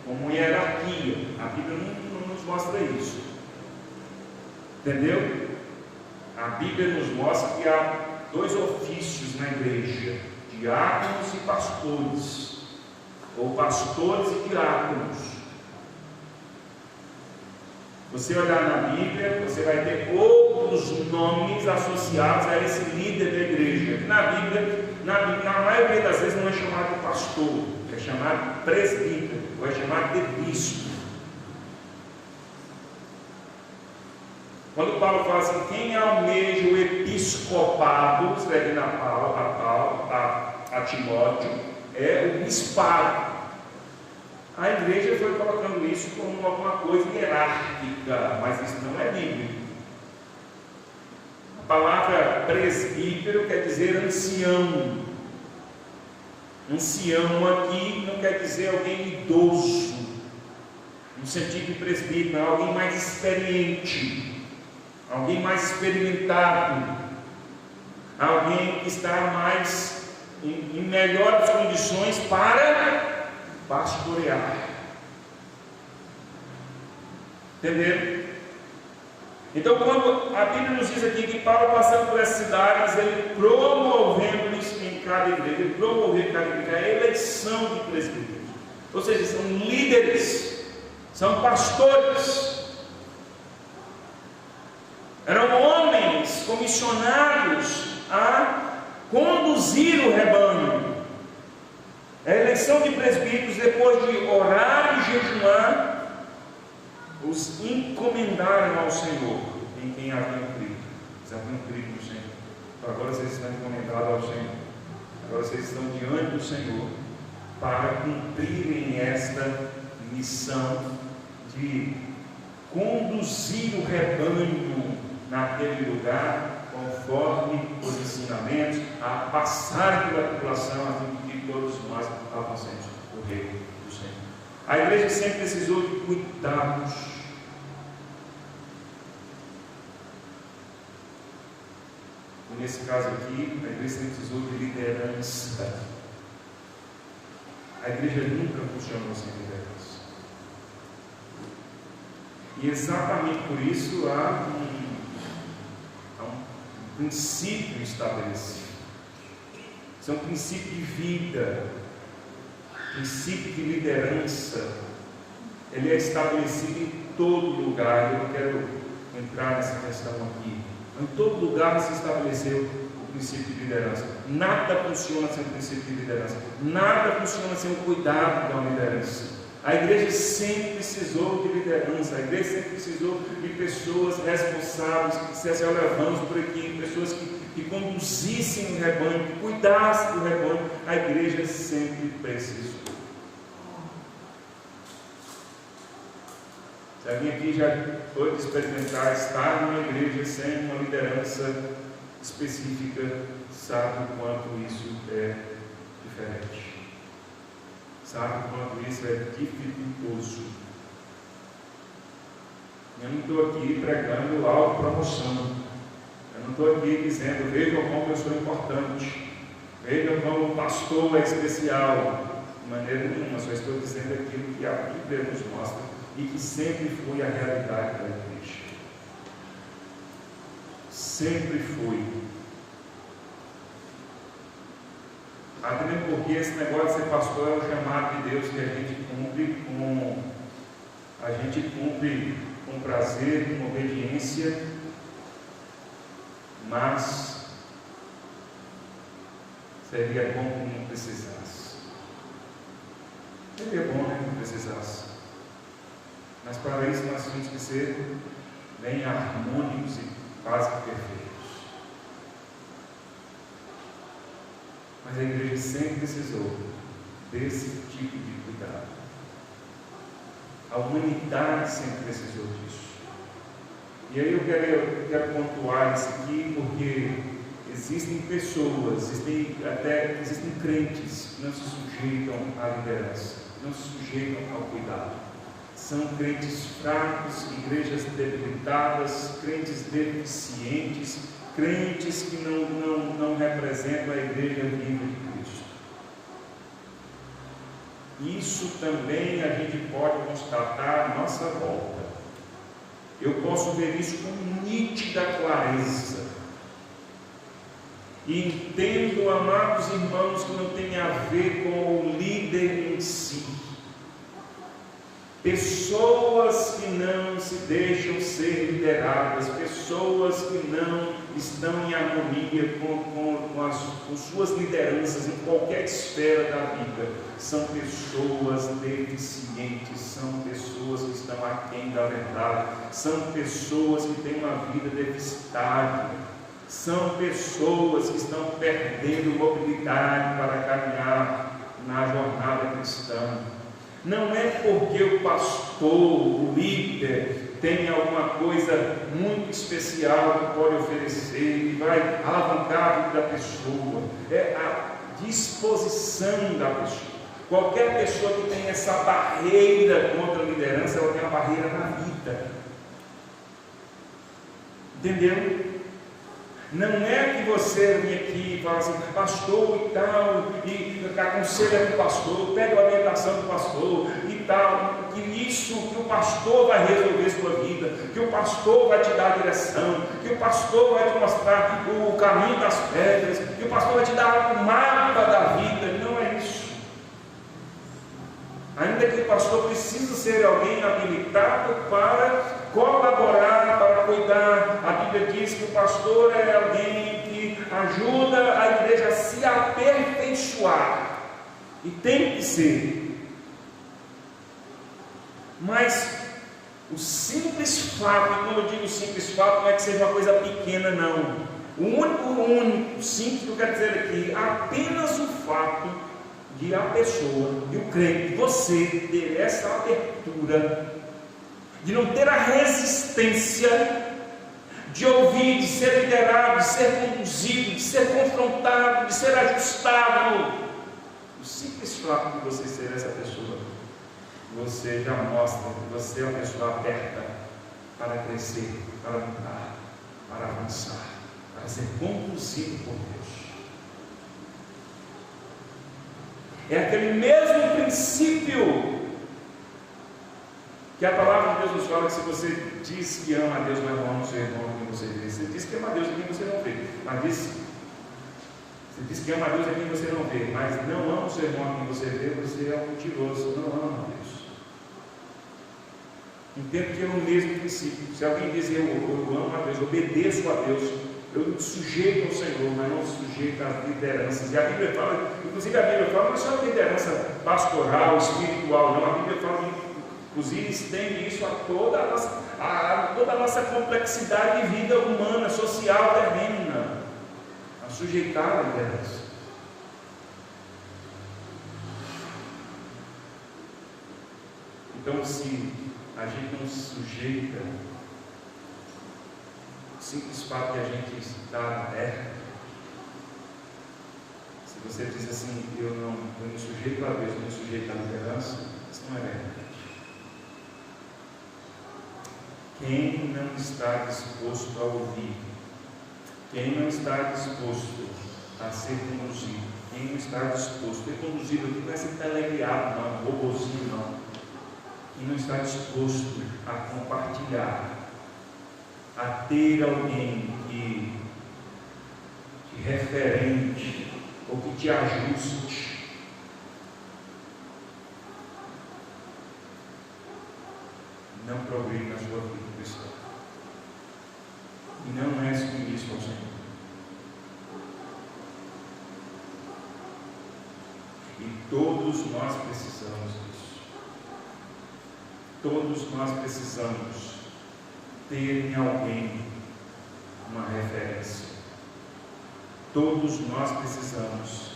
como hierarquia. A Bíblia não nos mostra isso, entendeu? A Bíblia nos mostra que há dois ofícios na igreja: diáconos e pastores, ou pastores e diáconos. Você olhar na Bíblia, você vai ter outros nomes associados a esse líder da igreja. Na Bíblia, na maioria das vezes não é chamado de pastor, é chamado de presbítero, ou é chamado de bispo. Quando Paulo fala assim, quem almeja o episcopado, escrevendo a Timóteo, é o bispado. A igreja foi colocando isso como alguma coisa hierárquica, mas isso não é bíblico. A palavra presbítero quer dizer ancião. Ancião aqui não quer dizer alguém idoso, no sentido de presbítero, é alguém mais experiente, alguém mais experimentado, alguém que está mais em melhores condições para pastorear. Entenderam? Então, quando a Bíblia nos diz aqui que Paulo, passando por essas cidades, ele promovendo-lhes em cada igreja, ele promoveu em cada igreja a eleição de presbíteros, ou seja, são líderes, são pastores, eram homens comissionados a conduzir o rebanho. A eleição de presbíteros, depois de orar e jejuar, os encomendaram ao Senhor, em quem haviam crido. Eles haviam crido no Senhor. Então agora vocês estão encomendados ao Senhor. Agora vocês estão diante do Senhor para cumprirem esta missão de conduzir o rebanho naquele lugar, conforme os ensinamentos, a passar pela população, a fim de que todos nós avancemos o reino do Senhor. A igreja sempre precisou de cuidados. E nesse caso aqui, a igreja sempre precisou de liderança. A igreja nunca funcionou sem liderança. E exatamente por isso há um princípio estabelecido. Isso é um princípio de vida, princípio de liderança. Ele é estabelecido em todo lugar. Eu não quero entrar nessa questão aqui. Em todo lugar se estabeleceu o princípio de liderança. Nada funciona sem o princípio de liderança. Nada funciona sem o cuidado da liderança. A igreja sempre precisou de liderança. A igreja sempre precisou de pessoas responsáveis, que dissessem: olha, vamos por aqui, pessoas que conduzissem o rebanho, que cuidassem do rebanho. A igreja sempre precisou. Se alguém aqui já foi experimentar estar numa igreja sem uma liderança específica, sabe o quanto isso é diferente. Sabe o quanto isso é dificultoso. Eu não estou aqui pregando autopromoção. Eu não estou aqui dizendo: vejam como eu sou importante, vejam como o pastor é especial. De maneira nenhuma, só estou dizendo aquilo que a Bíblia nos mostra e que sempre foi a realidade da igreja. Sempre foi. Até mesmo porque esse negócio de ser pastor é o chamado de Deus que a gente cumpre com prazer, com obediência, mas seria bom que não precisasse. Seria bom, né, que não precisasse. Mas para isso nós temos que ser bem harmônicos e quase perfeitos. Mas a igreja sempre precisou desse tipo de cuidado. A humanidade sempre precisou disso. E aí eu quero pontuar isso aqui porque existem pessoas, existem crentes que não se sujeitam à liderança, não se sujeitam ao cuidado. São crentes fracos, igrejas debilitadas, crentes deficientes, crentes que não representam a igreja viva de Cristo. Isso também a gente pode constatar à nossa volta. Eu posso ver isso com nítida clareza. E entendo, amados irmãos, que não tem a ver com o líder em si. Pessoas que não se deixam ser lideradas, pessoas que não estão em harmonia com suas lideranças em qualquer esfera da vida, são pessoas deficientes, são pessoas que estão aquém da verdade, são pessoas que têm uma vida deficitária, são pessoas que estão perdendo mobilidade para caminhar na jornada cristã. Não é porque o pastor, o líder, tem alguma coisa muito especial que pode oferecer e vai alavancar a vida da pessoa. É a disposição da pessoa. Qualquer pessoa que tem essa barreira contra a liderança, ela tem uma barreira na vida. Entendeu? Não é que você vem aqui e fala assim, pastor e tal, e aconselha com o pastor, pega a orientação do pastor e tal, que o pastor vai resolver a sua vida, que o pastor vai te dar a direção, que o pastor vai te mostrar o caminho das pedras, que o pastor vai te dar o mapa da vida. Não é isso. Ainda que o pastor precise ser alguém habilitado para colaborar, para cuidar. A Bíblia diz que o pastor é alguém que ajuda a igreja a se aperfeiçoar, e tem que ser. Mas o simples fato, e quando eu digo simples fato, não é que seja uma coisa pequena, não. O único simples que eu quero dizer aqui, apenas o fato de a pessoa, de o crente, você ter essa abertura, de não ter a resistência de ouvir, de ser liderado, de ser conduzido, de ser confrontado, de ser ajustado. O simples fato de você ser essa pessoa, você já mostra que você é uma pessoa aberta para crescer, para mudar, para avançar, para ser conduzido por Deus. É aquele mesmo princípio que a palavra de Deus nos fala, que se você diz que ama a Deus, mas não ama o seu irmão a quem você vê, você diz que ama a Deus a quem você não vê, mas você diz que ama a Deus a quem você não vê, mas não ama o seu irmão a quem você vê, você é um mentiroso, não ama a Deus. Entendo que é o mesmo princípio. Se alguém diz eu amo a Deus, obedeço a Deus, eu me sujeito ao Senhor, mas não sujeito às lideranças. E a Bíblia fala, inclusive a Bíblia fala, não é só liderança pastoral, espiritual, não. A Bíblia fala, inclusive, estende isso a toda a nossa complexidade de vida humana, social, terrena, a sujeitar a liderança. Então, se a gente não se sujeita, o simples fato de a gente estar aberto, se você diz assim, eu me sujeito a Deus, eu me sujeito à liderança, isso não é verdade. Quem não está disposto a ouvir, quem não está disposto a ser conduzido, quem não está disposto, ter conduzido aqui não é ser teleguiado, não, robozinho, não. Quem não está disposto a compartilhar, a ter alguém que referente ou que te ajuste, não progride na sua vida cristã. E não é submisso ao Senhor. E todos nós precisamos disso. Todos nós precisamos ter em alguém uma referência. Todos nós precisamos.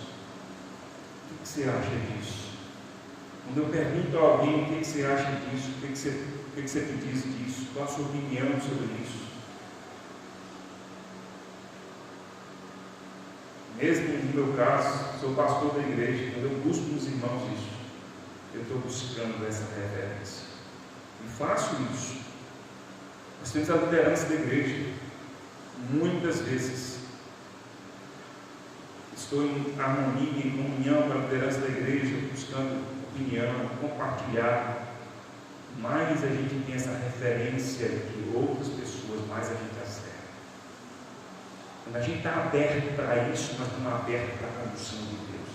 O que você acha disso? Quando eu pergunto a alguém o que você acha disso, o que você me diz disso, qual a sua opinião sobre isso? Mesmo no meu caso, sou pastor da igreja, quando eu busco nos irmãos isso, eu estou buscando essa referência. E faço isso. Nós temos a liderança da igreja. Muitas vezes estou em harmonia, em comunhão com a liderança da igreja, buscando opinião, compartilhar. Mais a gente tem essa referência de outras pessoas, mais a gente acerta. Quando a gente está aberto para isso, nós estamos abertos para a condução de Deus.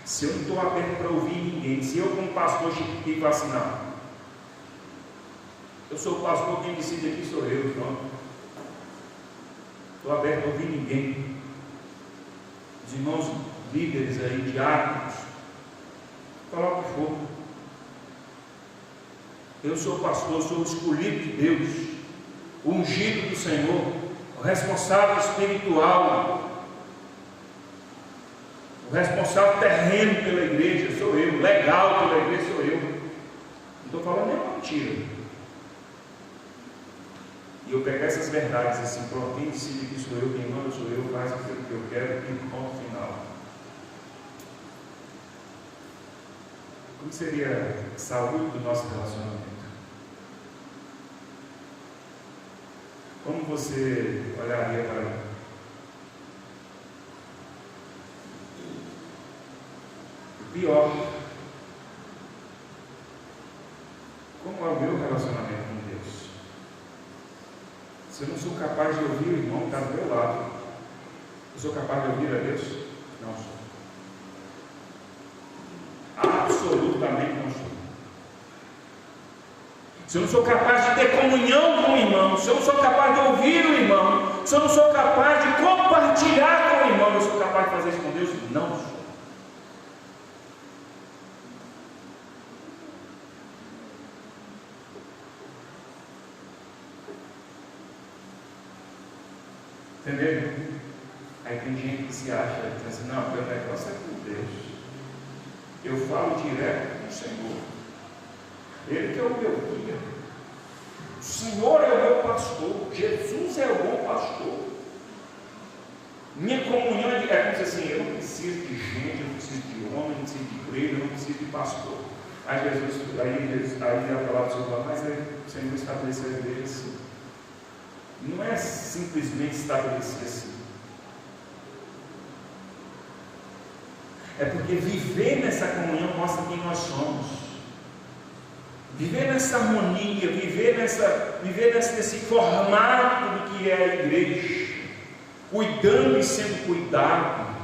Se eu não estou aberto para ouvir ninguém, se eu como pastor fico assim, não, eu sou o pastor, quem decide aqui sou eu, pronto. Estou aberto a ouvir ninguém. Os irmãos líderes aí, diáconos, coloca o que for. Eu sou pastor, sou o escolhido de Deus, o ungido do Senhor, o responsável espiritual, o responsável terreno pela igreja sou eu, legal pela igreja sou eu. Não estou falando nenhuma mentira. E eu pegar essas verdades assim, pronto, quem decide que sou eu, quem manda sou eu, faz aquilo que eu quero, e ponto final. Como seria a saúde do nosso relacionamento? Como você olharia para mim? O pior, como é o meu relacionamento com Deus? Se eu não sou capaz de ouvir o irmão que está do meu lado, eu sou capaz de ouvir a Deus? Não sou. Absolutamente não sou. Se eu não sou capaz de ter comunhão com o irmão, se eu não sou capaz de ouvir o irmão, se eu não sou capaz de compartilhar com o irmão, eu sou capaz de fazer isso com Deus? Não sou. Entendeu? Aí tem gente que se acha, diz assim, não, meu negócio é com Deus. Eu falo direto com o Senhor. Ele que é o meu guia. O Senhor é o meu pastor. Jesus é o bom pastor. Minha comunhão é como se assim, eu não preciso de gente, eu não preciso de homem, eu não preciso de igreja, eu não preciso de pastor. Aí a palavra do Senhor fala, mas o Senhor estabeleceu a igreja assim. Não é simplesmente estabelecer assim. É porque viver nessa comunhão mostra quem nós somos. Viver nessa harmonia, viver nesse formato do que é a igreja, cuidando e sendo cuidado,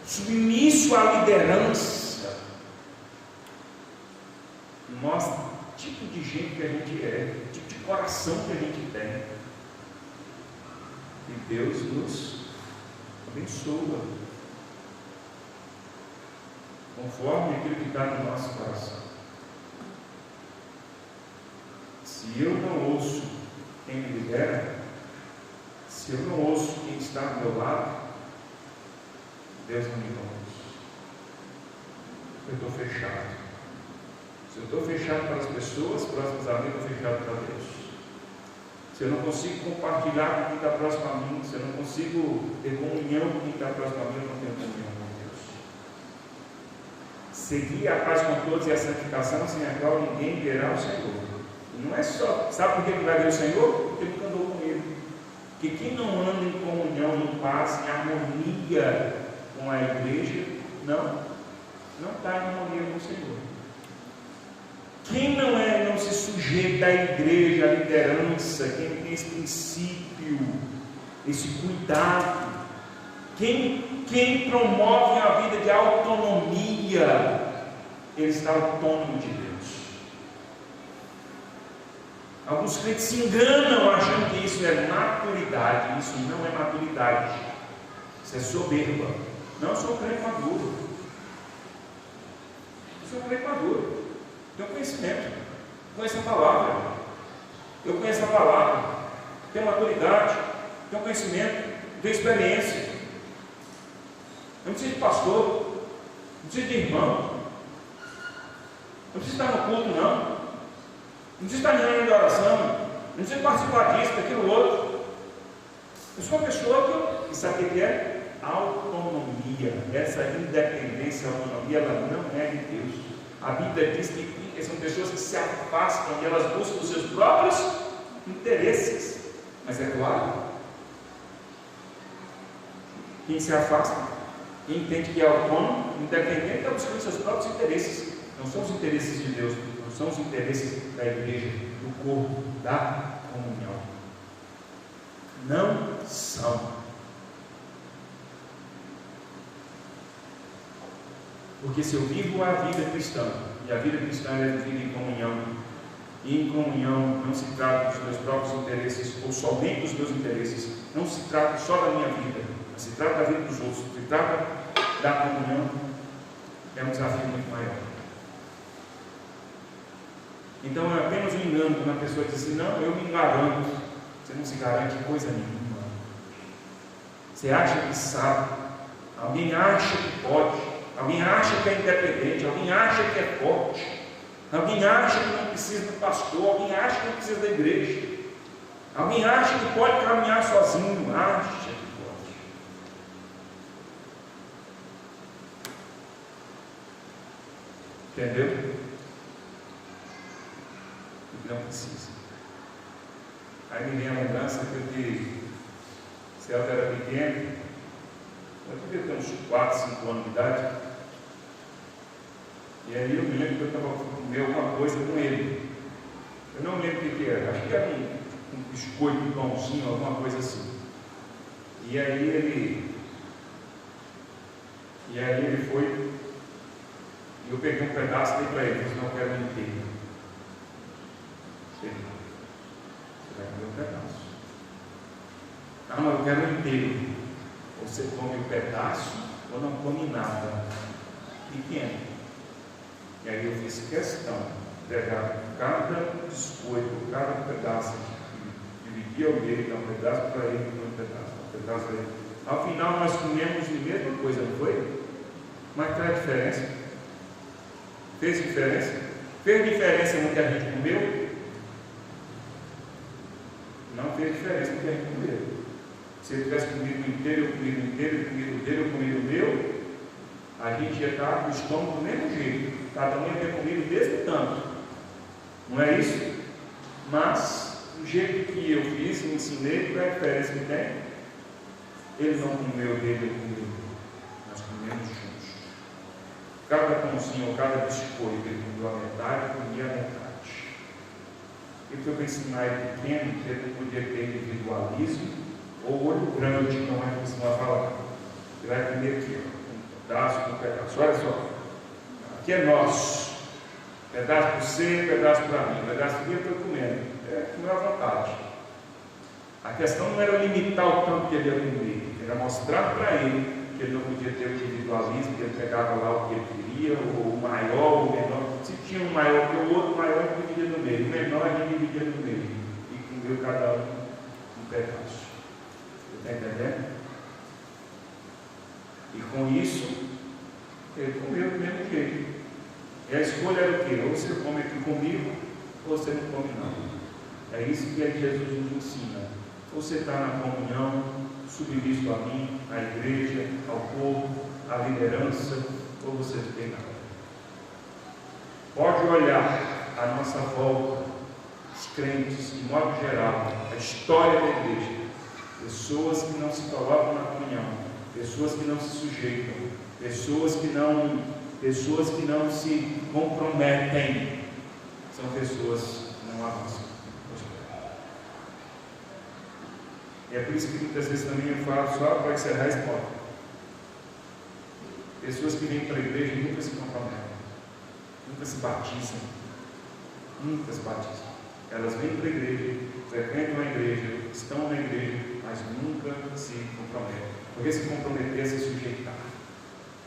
submisso à liderança, mostra o tipo de gente que a gente é, o tipo de coração que a gente tem. E Deus nos abençoa conforme aquilo que está no nosso coração. Se eu não ouço quem me lidera, se eu não ouço quem está do meu lado, Deus não me ouve. Eu estou fechado. Se eu estou fechado para as pessoas próximas a mim, eu estou fechado para Deus. Se eu não consigo compartilhar com quem está próximo a mim, se eu não consigo ter comunhão com quem está próximo a mim, eu não tenho comunhão com Deus. Seguir a paz com todos e a santificação, sem a qual ninguém verá o Senhor. E não é só, sabe por que vai ver o Senhor? Porque nunca andou com Ele. Porque quem não anda em comunhão, em paz, em harmonia com a igreja, não está em harmonia com o Senhor. Quem não se sujeita à igreja, à liderança, quem tem esse princípio, esse cuidado, quem promove a vida de autonomia, ele está autônomo de Deus. Alguns crentes se enganam achando que isso é maturidade. Isso não é maturidade, isso é soberba. Não, eu sou um crente maduro. Eu sou um crente maduro. Tenho conhecimento, conheço a palavra. Eu conheço a palavra, tenho maturidade, tenho conhecimento, tenho experiência. Eu não preciso de pastor, não preciso de irmão, não preciso estar no culto, não. Não preciso estar em reunião de oração, não preciso participar disso, daquilo outro. Eu sou uma pessoa que sabe o que é? Autonomia. Essa independência, autonomia, ela não é de Deus. A Bíblia diz que são pessoas que se afastam e elas buscam os seus próprios interesses. Mas é claro, quem se afasta, quem entende que é autônomo, independente, está buscando os seus próprios interesses. Não são os interesses de Deus, não são os interesses da igreja, do corpo, da comunhão. Não são. Porque se eu vivo a vida cristã, e a vida cristã é vivida em comunhão, e em comunhão não se trata dos meus próprios interesses, ou somente dos meus interesses, não se trata só da minha vida, mas se trata da vida dos outros, se trata da comunhão, é um desafio muito maior. Então é apenas um engano quando a pessoa diz assim: não, eu me garanto. Você não se garante coisa nenhuma. Você acha que sabe, alguém acha que pode, alguém acha que é independente, alguém acha que é forte, alguém acha que não precisa do pastor, alguém acha que não precisa da igreja, alguém acha que pode caminhar sozinho, acha que pode. Entendeu? Não precisa. Aí me vem a lembrança que eu tive, se ela era pequeno, eu devia ter uns 4, 5 anos de idade, e aí eu me lembro que eu estava comendo alguma coisa com ele. Eu não lembro o que era, acho que era um biscoito, um pãozinho, alguma coisa assim. E aí ele foi, e eu peguei um pedaço e dei para ele, disse: não, eu quero um inteiro. Você vai comer um pedaço. Ah, mas eu quero um inteiro. Você come um pedaço ou não come nada? Pequeno. E aí eu fiz questão de pegar cada biscoito, cada pedaço, dividir ao meio, dar um pedaço para ele, um pedaço para ele. Ao final nós comemos a mesma coisa, não foi? Mas qual é a diferença? Fez diferença? Fez diferença no que a gente comeu? Não fez diferença no que a gente comeu. Se ele tivesse comido inteiro, eu comido inteiro, ele comido dele, eu comido o meu, a gente ia estar com o estômago do mesmo jeito. Cada um ia ter comido o mesmo tanto. Não é isso? Mas, do jeito que eu fiz, me ensinei, qual é a diferença que tem? Ele não comeu dele, eu comi o meu. Nós comemos juntos. Cada pãozinho ou cada biscoito, ele comeu a metade, eu comia a metade. E foi para ensinar ele pequeno, que ele não podia ter individualismo ou olho grande, como é que você vai falar. Ele vai comer aqui, um pedaço, um pedaço. Olha só, aqui é nosso. Pedaço para você, pedaço para mim. Pedaço para mim eu estou comendo. É comer à vontade. A questão não era limitar o tanto que ele ia comer, era mostrar para ele que ele não podia ter o individualismo, que ele pegava lá o que ele queria, ou o maior ou o menor. Se tinha um maior que o outro, o maior ele dividia no meio, o menor ele dividia no meio. E comeu cada um pedaço. Está entendendo? E com isso, ele comeu do mesmo jeito. E a escolha era o quê? Ou você come aqui comigo, ou você não come não. É isso que Jesus nos ensina. Ou você está na comunhão, submisso a mim, à igreja, ao povo, à liderança, ou você não tem nada. Pode olhar à nossa volta, os crentes, de modo geral, a história da igreja. pessoas que não se colocam na comunhão, pessoas que não se sujeitam, pessoas que não se comprometem, são pessoas que não avançam. E é por isso que muitas vezes também eu falo só para encerrar esse ponto. Pessoas que vêm para a igreja e nunca se comprometem, nunca se batizam, Elas vêm para a igreja, frequentam a igreja, estão na igreja, mas nunca se comprometem. Porque se comprometer é se sujeitar.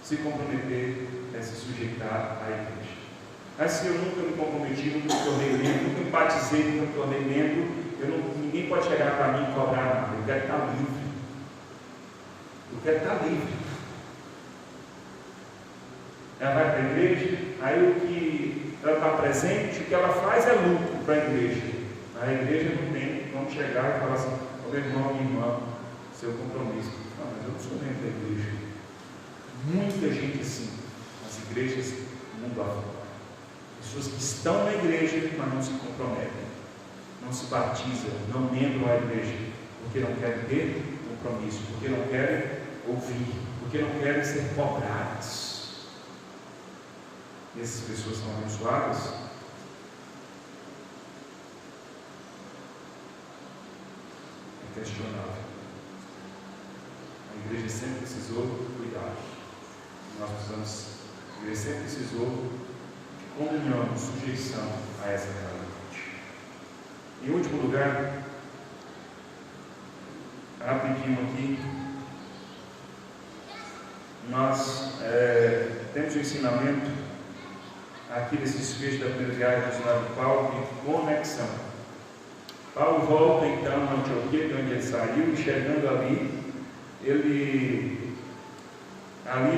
Se comprometer é se sujeitar à igreja. Mas se eu nunca me comprometi, nunca me tornei membro, nunca me batizei, nunca me tornei membro, ninguém pode chegar para mim e cobrar nada. Eu quero estar livre. Ela vai para a igreja, aí o que ela está presente, o que ela faz é lucro para a igreja. A igreja não tem como chegar e falar assim: ô meu irmão, minha irmã, seu compromisso. Não, mas eu não sou membro da igreja. Muita gente assim, nas igrejas do mundo afora. Pessoas que estão na igreja, mas não se comprometem, não se batizam, não membram a igreja, porque não querem ter compromisso, porque não querem ouvir, porque não querem ser cobradas. E essas pessoas são abençoadas? É questionável. A igreja sempre precisou cuidar. A igreja sempre precisou de comunhão, de sujeição a essa realidade. Em último lugar, rapidinho aqui, nós temos o ensinamento aqui desse desfecho da primeira viagem missionária de Paulo, de conexão. Paulo volta então a Antioquia, de onde ele saiu, e chegando ali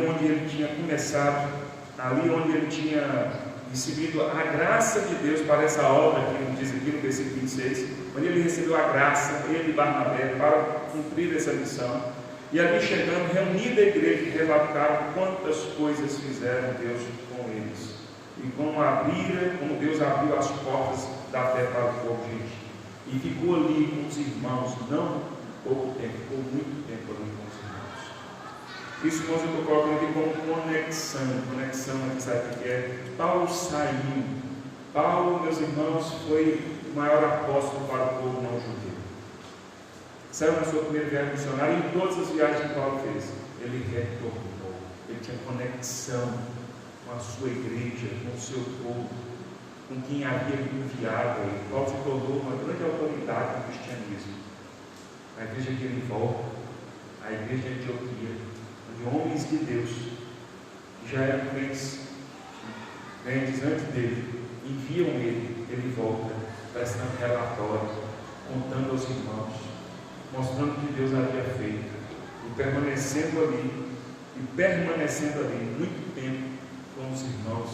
onde ele tinha começado, ali onde ele tinha recebido a graça de Deus para essa obra, que diz aqui no versículo 26, onde ele recebeu a graça, ele e Barnabé, para cumprir essa missão. E ali chegando, reunida a igreja, relataram quantas coisas fizeram Deus com eles. E como Deus abriu as portas da fé para o povo gentil. E ficou ali com os irmãos, não pouco tempo, ficou muito tempo ali com os irmãos. Isso, irmãos, eu estou colocando aqui como conexão, aqui sabe o que é? Paulo saiu. Paulo, meus irmãos, foi o maior apóstolo para o povo não judeu. Saiu na sua primeira viagem missionária e em todas as viagens que Paulo fez, ele retornou. Ele tinha conexão com a sua igreja, com o seu povo, com quem havia enviado ele. Paulo se tornou uma grande autoridade no cristianismo. A igreja que ele volta, a igreja de Antioquia, onde homens de Deus, que já eram crentes antes dele, enviam ele volta, prestando relatório, contando aos irmãos, mostrando o que Deus havia feito, e permanecendo ali muito tempo com os irmãos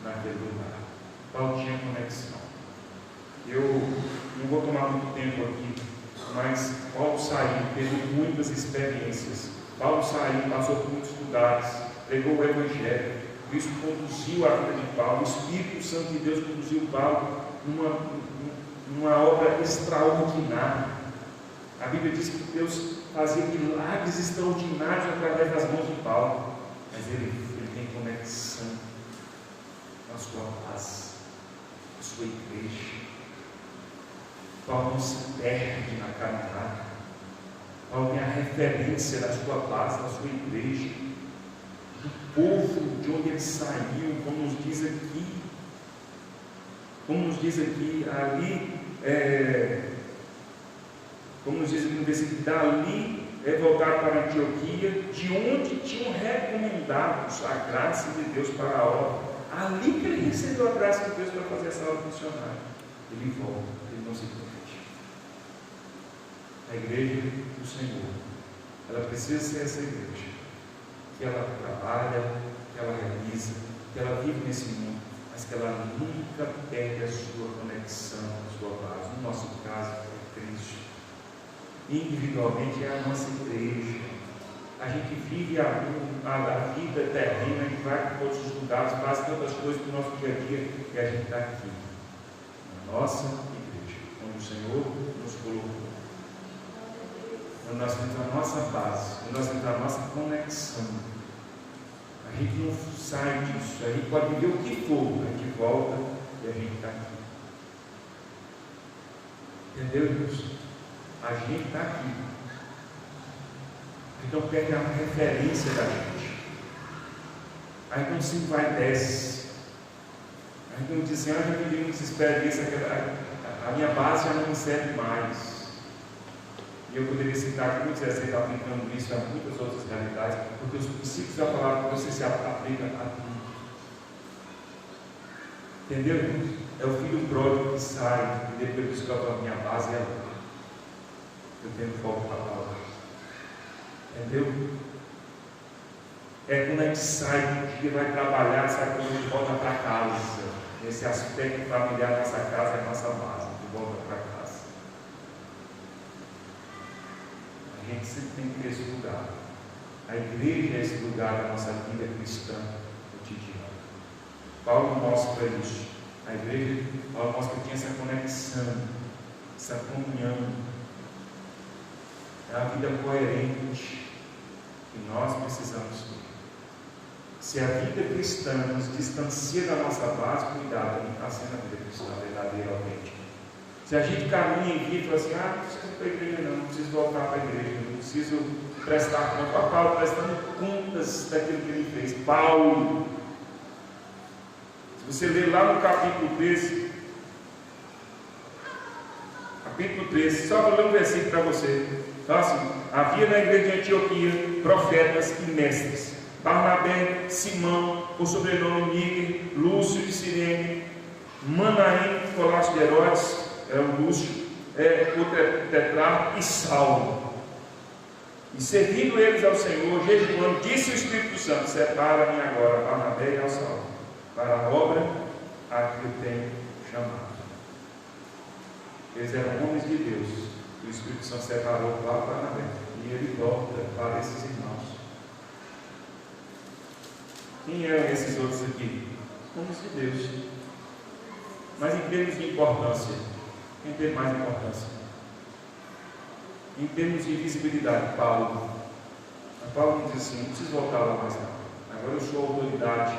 naquele lugar. Paulo tinha conexão. Eu não vou tomar muito tempo aqui, mas Paulo saiu, teve muitas experiências. Paulo saiu, passou por muitos lugares, pregou o Evangelho. Cristo conduziu a vida de Paulo, o Espírito Santo de Deus conduziu Paulo numa obra extraordinária. A Bíblia diz que Deus fazia milagres extraordinários através das mãos de Paulo, mas ele tem conexão com a sua paz, com a sua igreja. Paulo não se perde na caminhada. Paulo tem a referência da sua paz, da sua igreja, do povo de onde ele saiu, como nos diz no versículo, dali voltaram para Antioquia, de onde tinham recomendado a graça de Deus para a obra. Ali que ele recebeu a graça de Deus para fazer essa obra funcionar. Ele volta, ele não se perde. A igreja do Senhor, ela precisa ser essa igreja, que ela trabalha, que ela realiza, que ela vive nesse mundo, mas que ela nunca perde a sua conexão, a sua base. No nosso caso, é Cristo. Individualmente é a nossa igreja. A gente vive a vida terrena, a gente vai para todos os lugares, faz tantas coisas para o nosso dia a dia, e a gente está aqui, na nossa igreja, onde o Senhor nos colocou. quando nós temos a nossa base, quando nós temos a nossa conexão, a gente não sai disso, a gente pode viver o que for, a gente volta e a gente está aqui. Entendeu, irmãos? A gente está aqui. Então perde a referência da gente. Aí quando se vai e desce, aí quando diz assim, já vivi muitas experiências, a minha base já não me serve mais. E eu poderia citar aqui muitos exemplos aplicando isso a muitas outras realidades, porque os princípios da palavra você se aplica a tudo. Entendeu, irmãos? É o filho pródigo que sai e depois descobre a minha base é lá. Eu tenho foco para a palavra. Entendeu? É quando a gente sai do dia, vai trabalhar, sai quando a gente volta para casa. Esse aspecto familiar da nossa casa é a nossa base. A gente volta para casa. A gente sempre tem que ter esse lugar. A igreja é esse lugar da nossa vida cristã cotidiana. Paulo mostra isso. A igreja, Paulo mostra que tinha essa conexão, essa comunhão. É a vida coerente que nós precisamos ter. Se a vida cristã nos distancia da nossa base, cuidado, não está sendo a vida cristã verdadeira, autêntica. Se a gente caminha em vida e fala assim, não preciso ir para a igreja não preciso voltar para a igreja, não preciso prestar conta. Olha Paulo prestando contas daquilo que ele fez. Paulo, se você ler lá no capítulo 13, só vou ler um versículo para você. Então assim, havia na igreja de Antioquia profetas e mestres, Barnabé, Simão, por sobrenome Níger, Lúcio de Cirene, Manaém, Colásio de Herodes, o Lúcio, o tetrarca, e Saulo. E servindo eles ao Senhor, jejuando, disse o Espírito Santo: separa-me agora, Barnabé e ao Saulo, para a obra a que eu tenho chamado. Eles eram homens de Deus. O Espírito Santo separou lá para Barnabé, e ele volta para esses irmãos. Quem eram esses outros aqui? Homens de Deus. Mas em termos de importância, quem tem mais importância? Em termos de visibilidade, Paulo. Paulo diz assim, não preciso voltar lá mais não. Agora eu sou autoridade.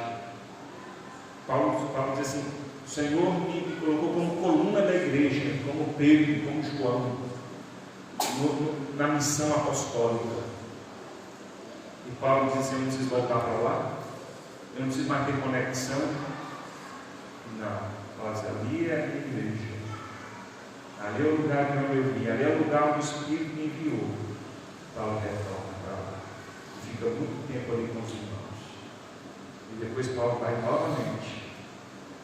Paulo diz assim, o Senhor me colocou como coluna da igreja, como Pedro, como João, na missão apostólica. E Paulo diz assim, eu não preciso voltar para lá. Eu não preciso mais ter conexão. Não, mas ali é a minha igreja. Ali é o lugar de onde eu vim. Ali é o lugar onde o Espírito me enviou. Paulo retorna para lá. E fica muito tempo ali com os irmãos. E depois Paulo vai novamente.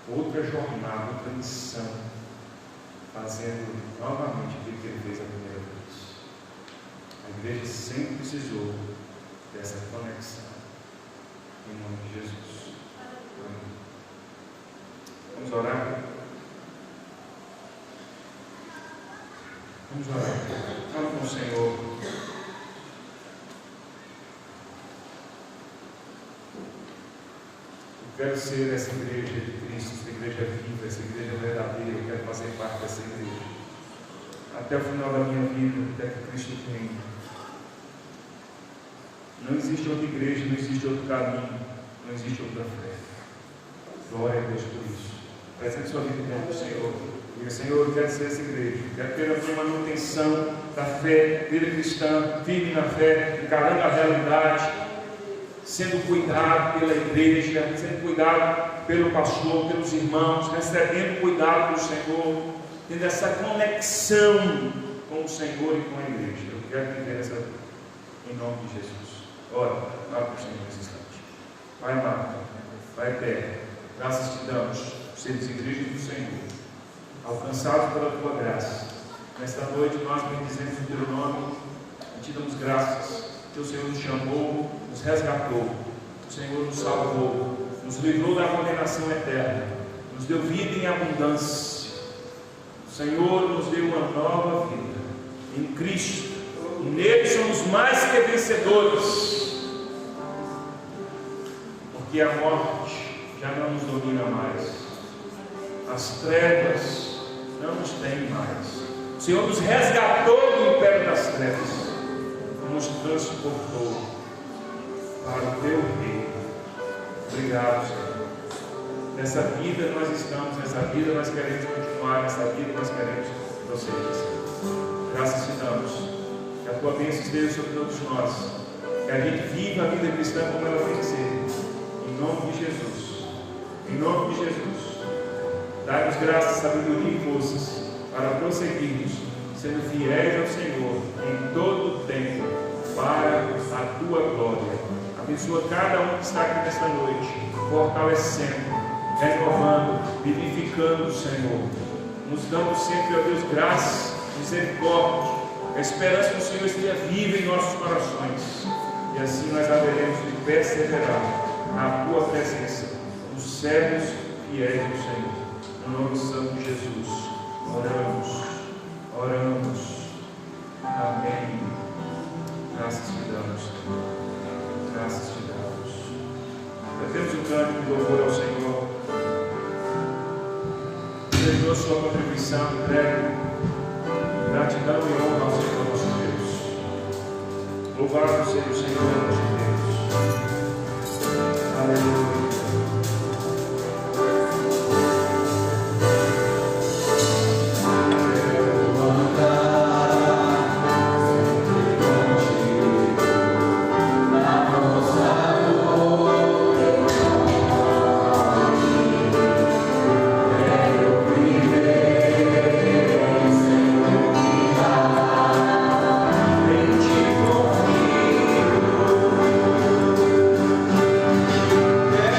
Outra jornada, outra missão. Fazendo novamente o que ele fez a primeira vez. A igreja sempre precisou dessa conexão. Em nome de Jesus. Amém. Vamos orar? Vamos orar. Fala com o Senhor. Eu quero ser essa igreja de Cristo, essa igreja viva, essa igreja verdadeira. Eu quero fazer parte dessa igreja. Até o final da minha vida, até que Cristo venha. Não existe outra igreja, não existe outro caminho, não existe outra fé. Glória a Deus por isso. Presente sua vida diante do Senhor. Diga, Senhor, eu quero ser essa igreja. Quero ter a minha manutenção da fé, vida cristã, firme na fé, encarando a realidade, sendo cuidado pela igreja, sendo cuidado pelo pastor, pelos irmãos, recebendo cuidado do Senhor, tendo essa conexão com o Senhor e com a igreja. Eu quero viver essa vida. Em nome de Jesus. Ora, para o Senhor nesse instante. Pai amado, Pai eterno, graças te damos por sermos igreja do Senhor, alcançados pela tua graça. Nesta noite nós bendizemos o teu nome e te damos graças. Que o Senhor nos chamou, nos resgatou, o Senhor nos salvou, nos livrou da condenação eterna, nos deu vida em abundância. O Senhor nos deu uma nova vida em Cristo. E nele somos mais que vencedores, porque a morte já não nos domina mais, as trevas não nos têm mais. O Senhor nos resgatou do império das trevas nos transportou para o teu reino. Obrigado, Senhor. Nessa vida nós estamos, nessa vida nós queremos continuar, nessa vida nós queremos prosseguir, Senhor. Graças te damos. Que a tua bênção esteja sobre todos nós. Que a gente viva a vida cristã como ela tem que ser. Em nome de Jesus. Em nome de Jesus. Dai-nos graça, sabedoria e forças para prosseguirmos, sendo fiéis ao Senhor em todo o tempo, para a tua glória. Abençoa cada um que está aqui nesta noite, fortalecendo, renovando, vivificando, Senhor. Nos dando sempre, ó Deus, graça, misericórdia. A esperança do Senhor esteja viva em nossos corações. E assim nós haveremos de perseverar na tua presença, nos servos fiéis do Senhor. No nome santo de Jesus, oramos. Amém. Graças te damos, Senhor. Graças te damos. Cantemos um canto de louvor ao Senhor. Terminou sua contribuição, entregue. Gratidão e honra ao Senhor nosso Deus. Louvado seja o Senhor nosso Deus. Aleluia. É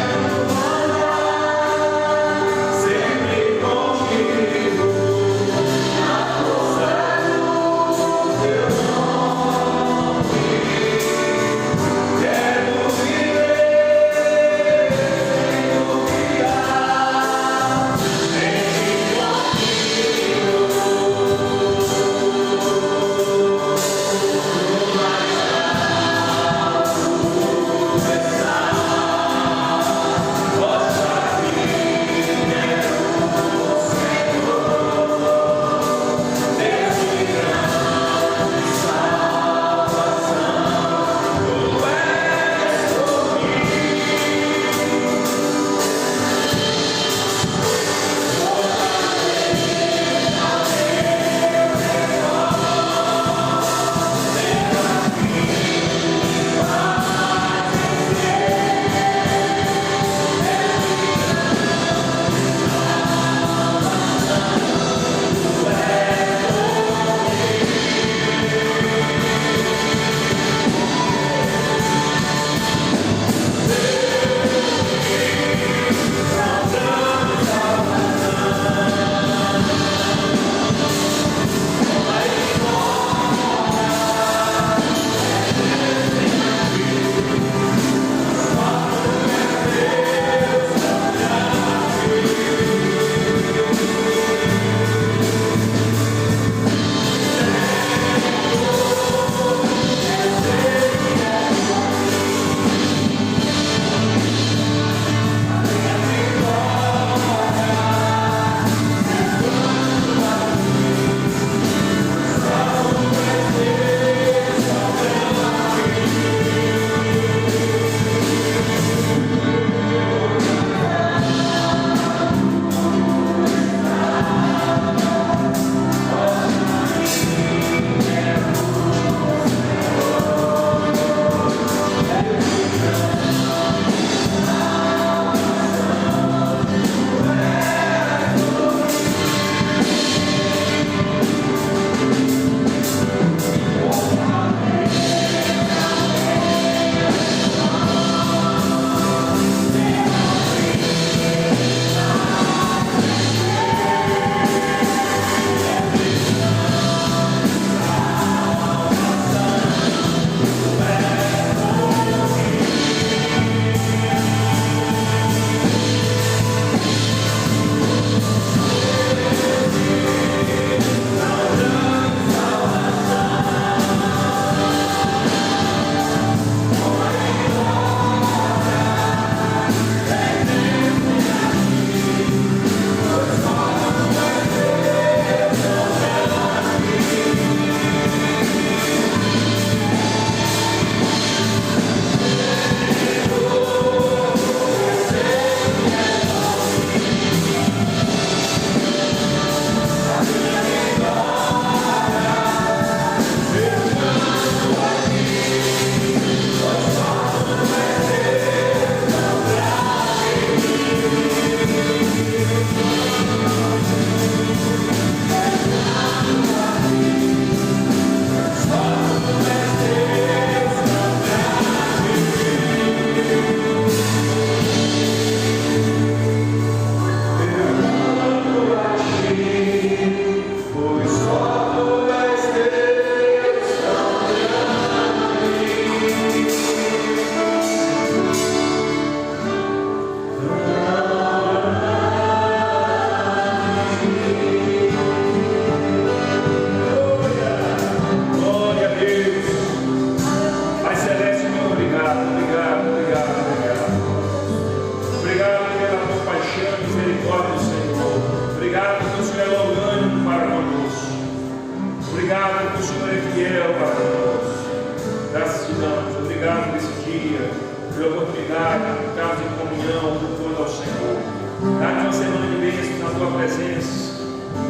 tua presença.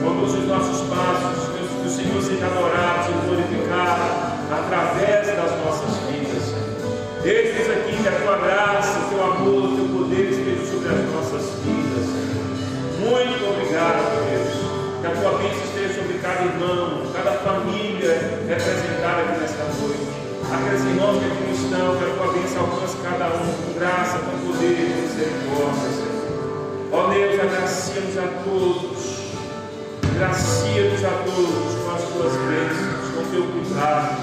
Conduz os nossos passos, que o Senhor seja adorado, seja glorificado através das nossas vidas. Eis aqui que a tua graça, o teu amor, o teu poder esteja sobre as nossas vidas. Muito obrigado, Deus. Que a tua bênção esteja sobre cada irmão, cada família representada aqui nesta noite. Aqueles irmãos que aqui não estão, que a tua bênção alcance cada um com graça, com poder e com misericórdia, Senhor. Ó Deus, agracia-nos a todos. Gracia-nos a todos com as tuas bênçãos, com o teu cuidado.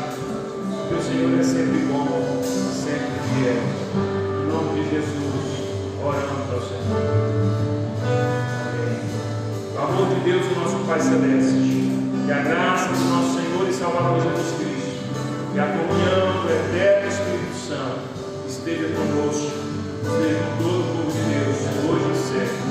Porque o Senhor é sempre bom, sempre fiel. Em nome de Jesus, oramos ao Senhor. Amém. O amor de Deus, o nosso Pai Celeste, e a graça do nosso Senhor e Salvador Jesus Cristo, e a comunhão do eterno Espírito Santo esteja conosco, esteja com todo o povo de Deus, hoje e sempre.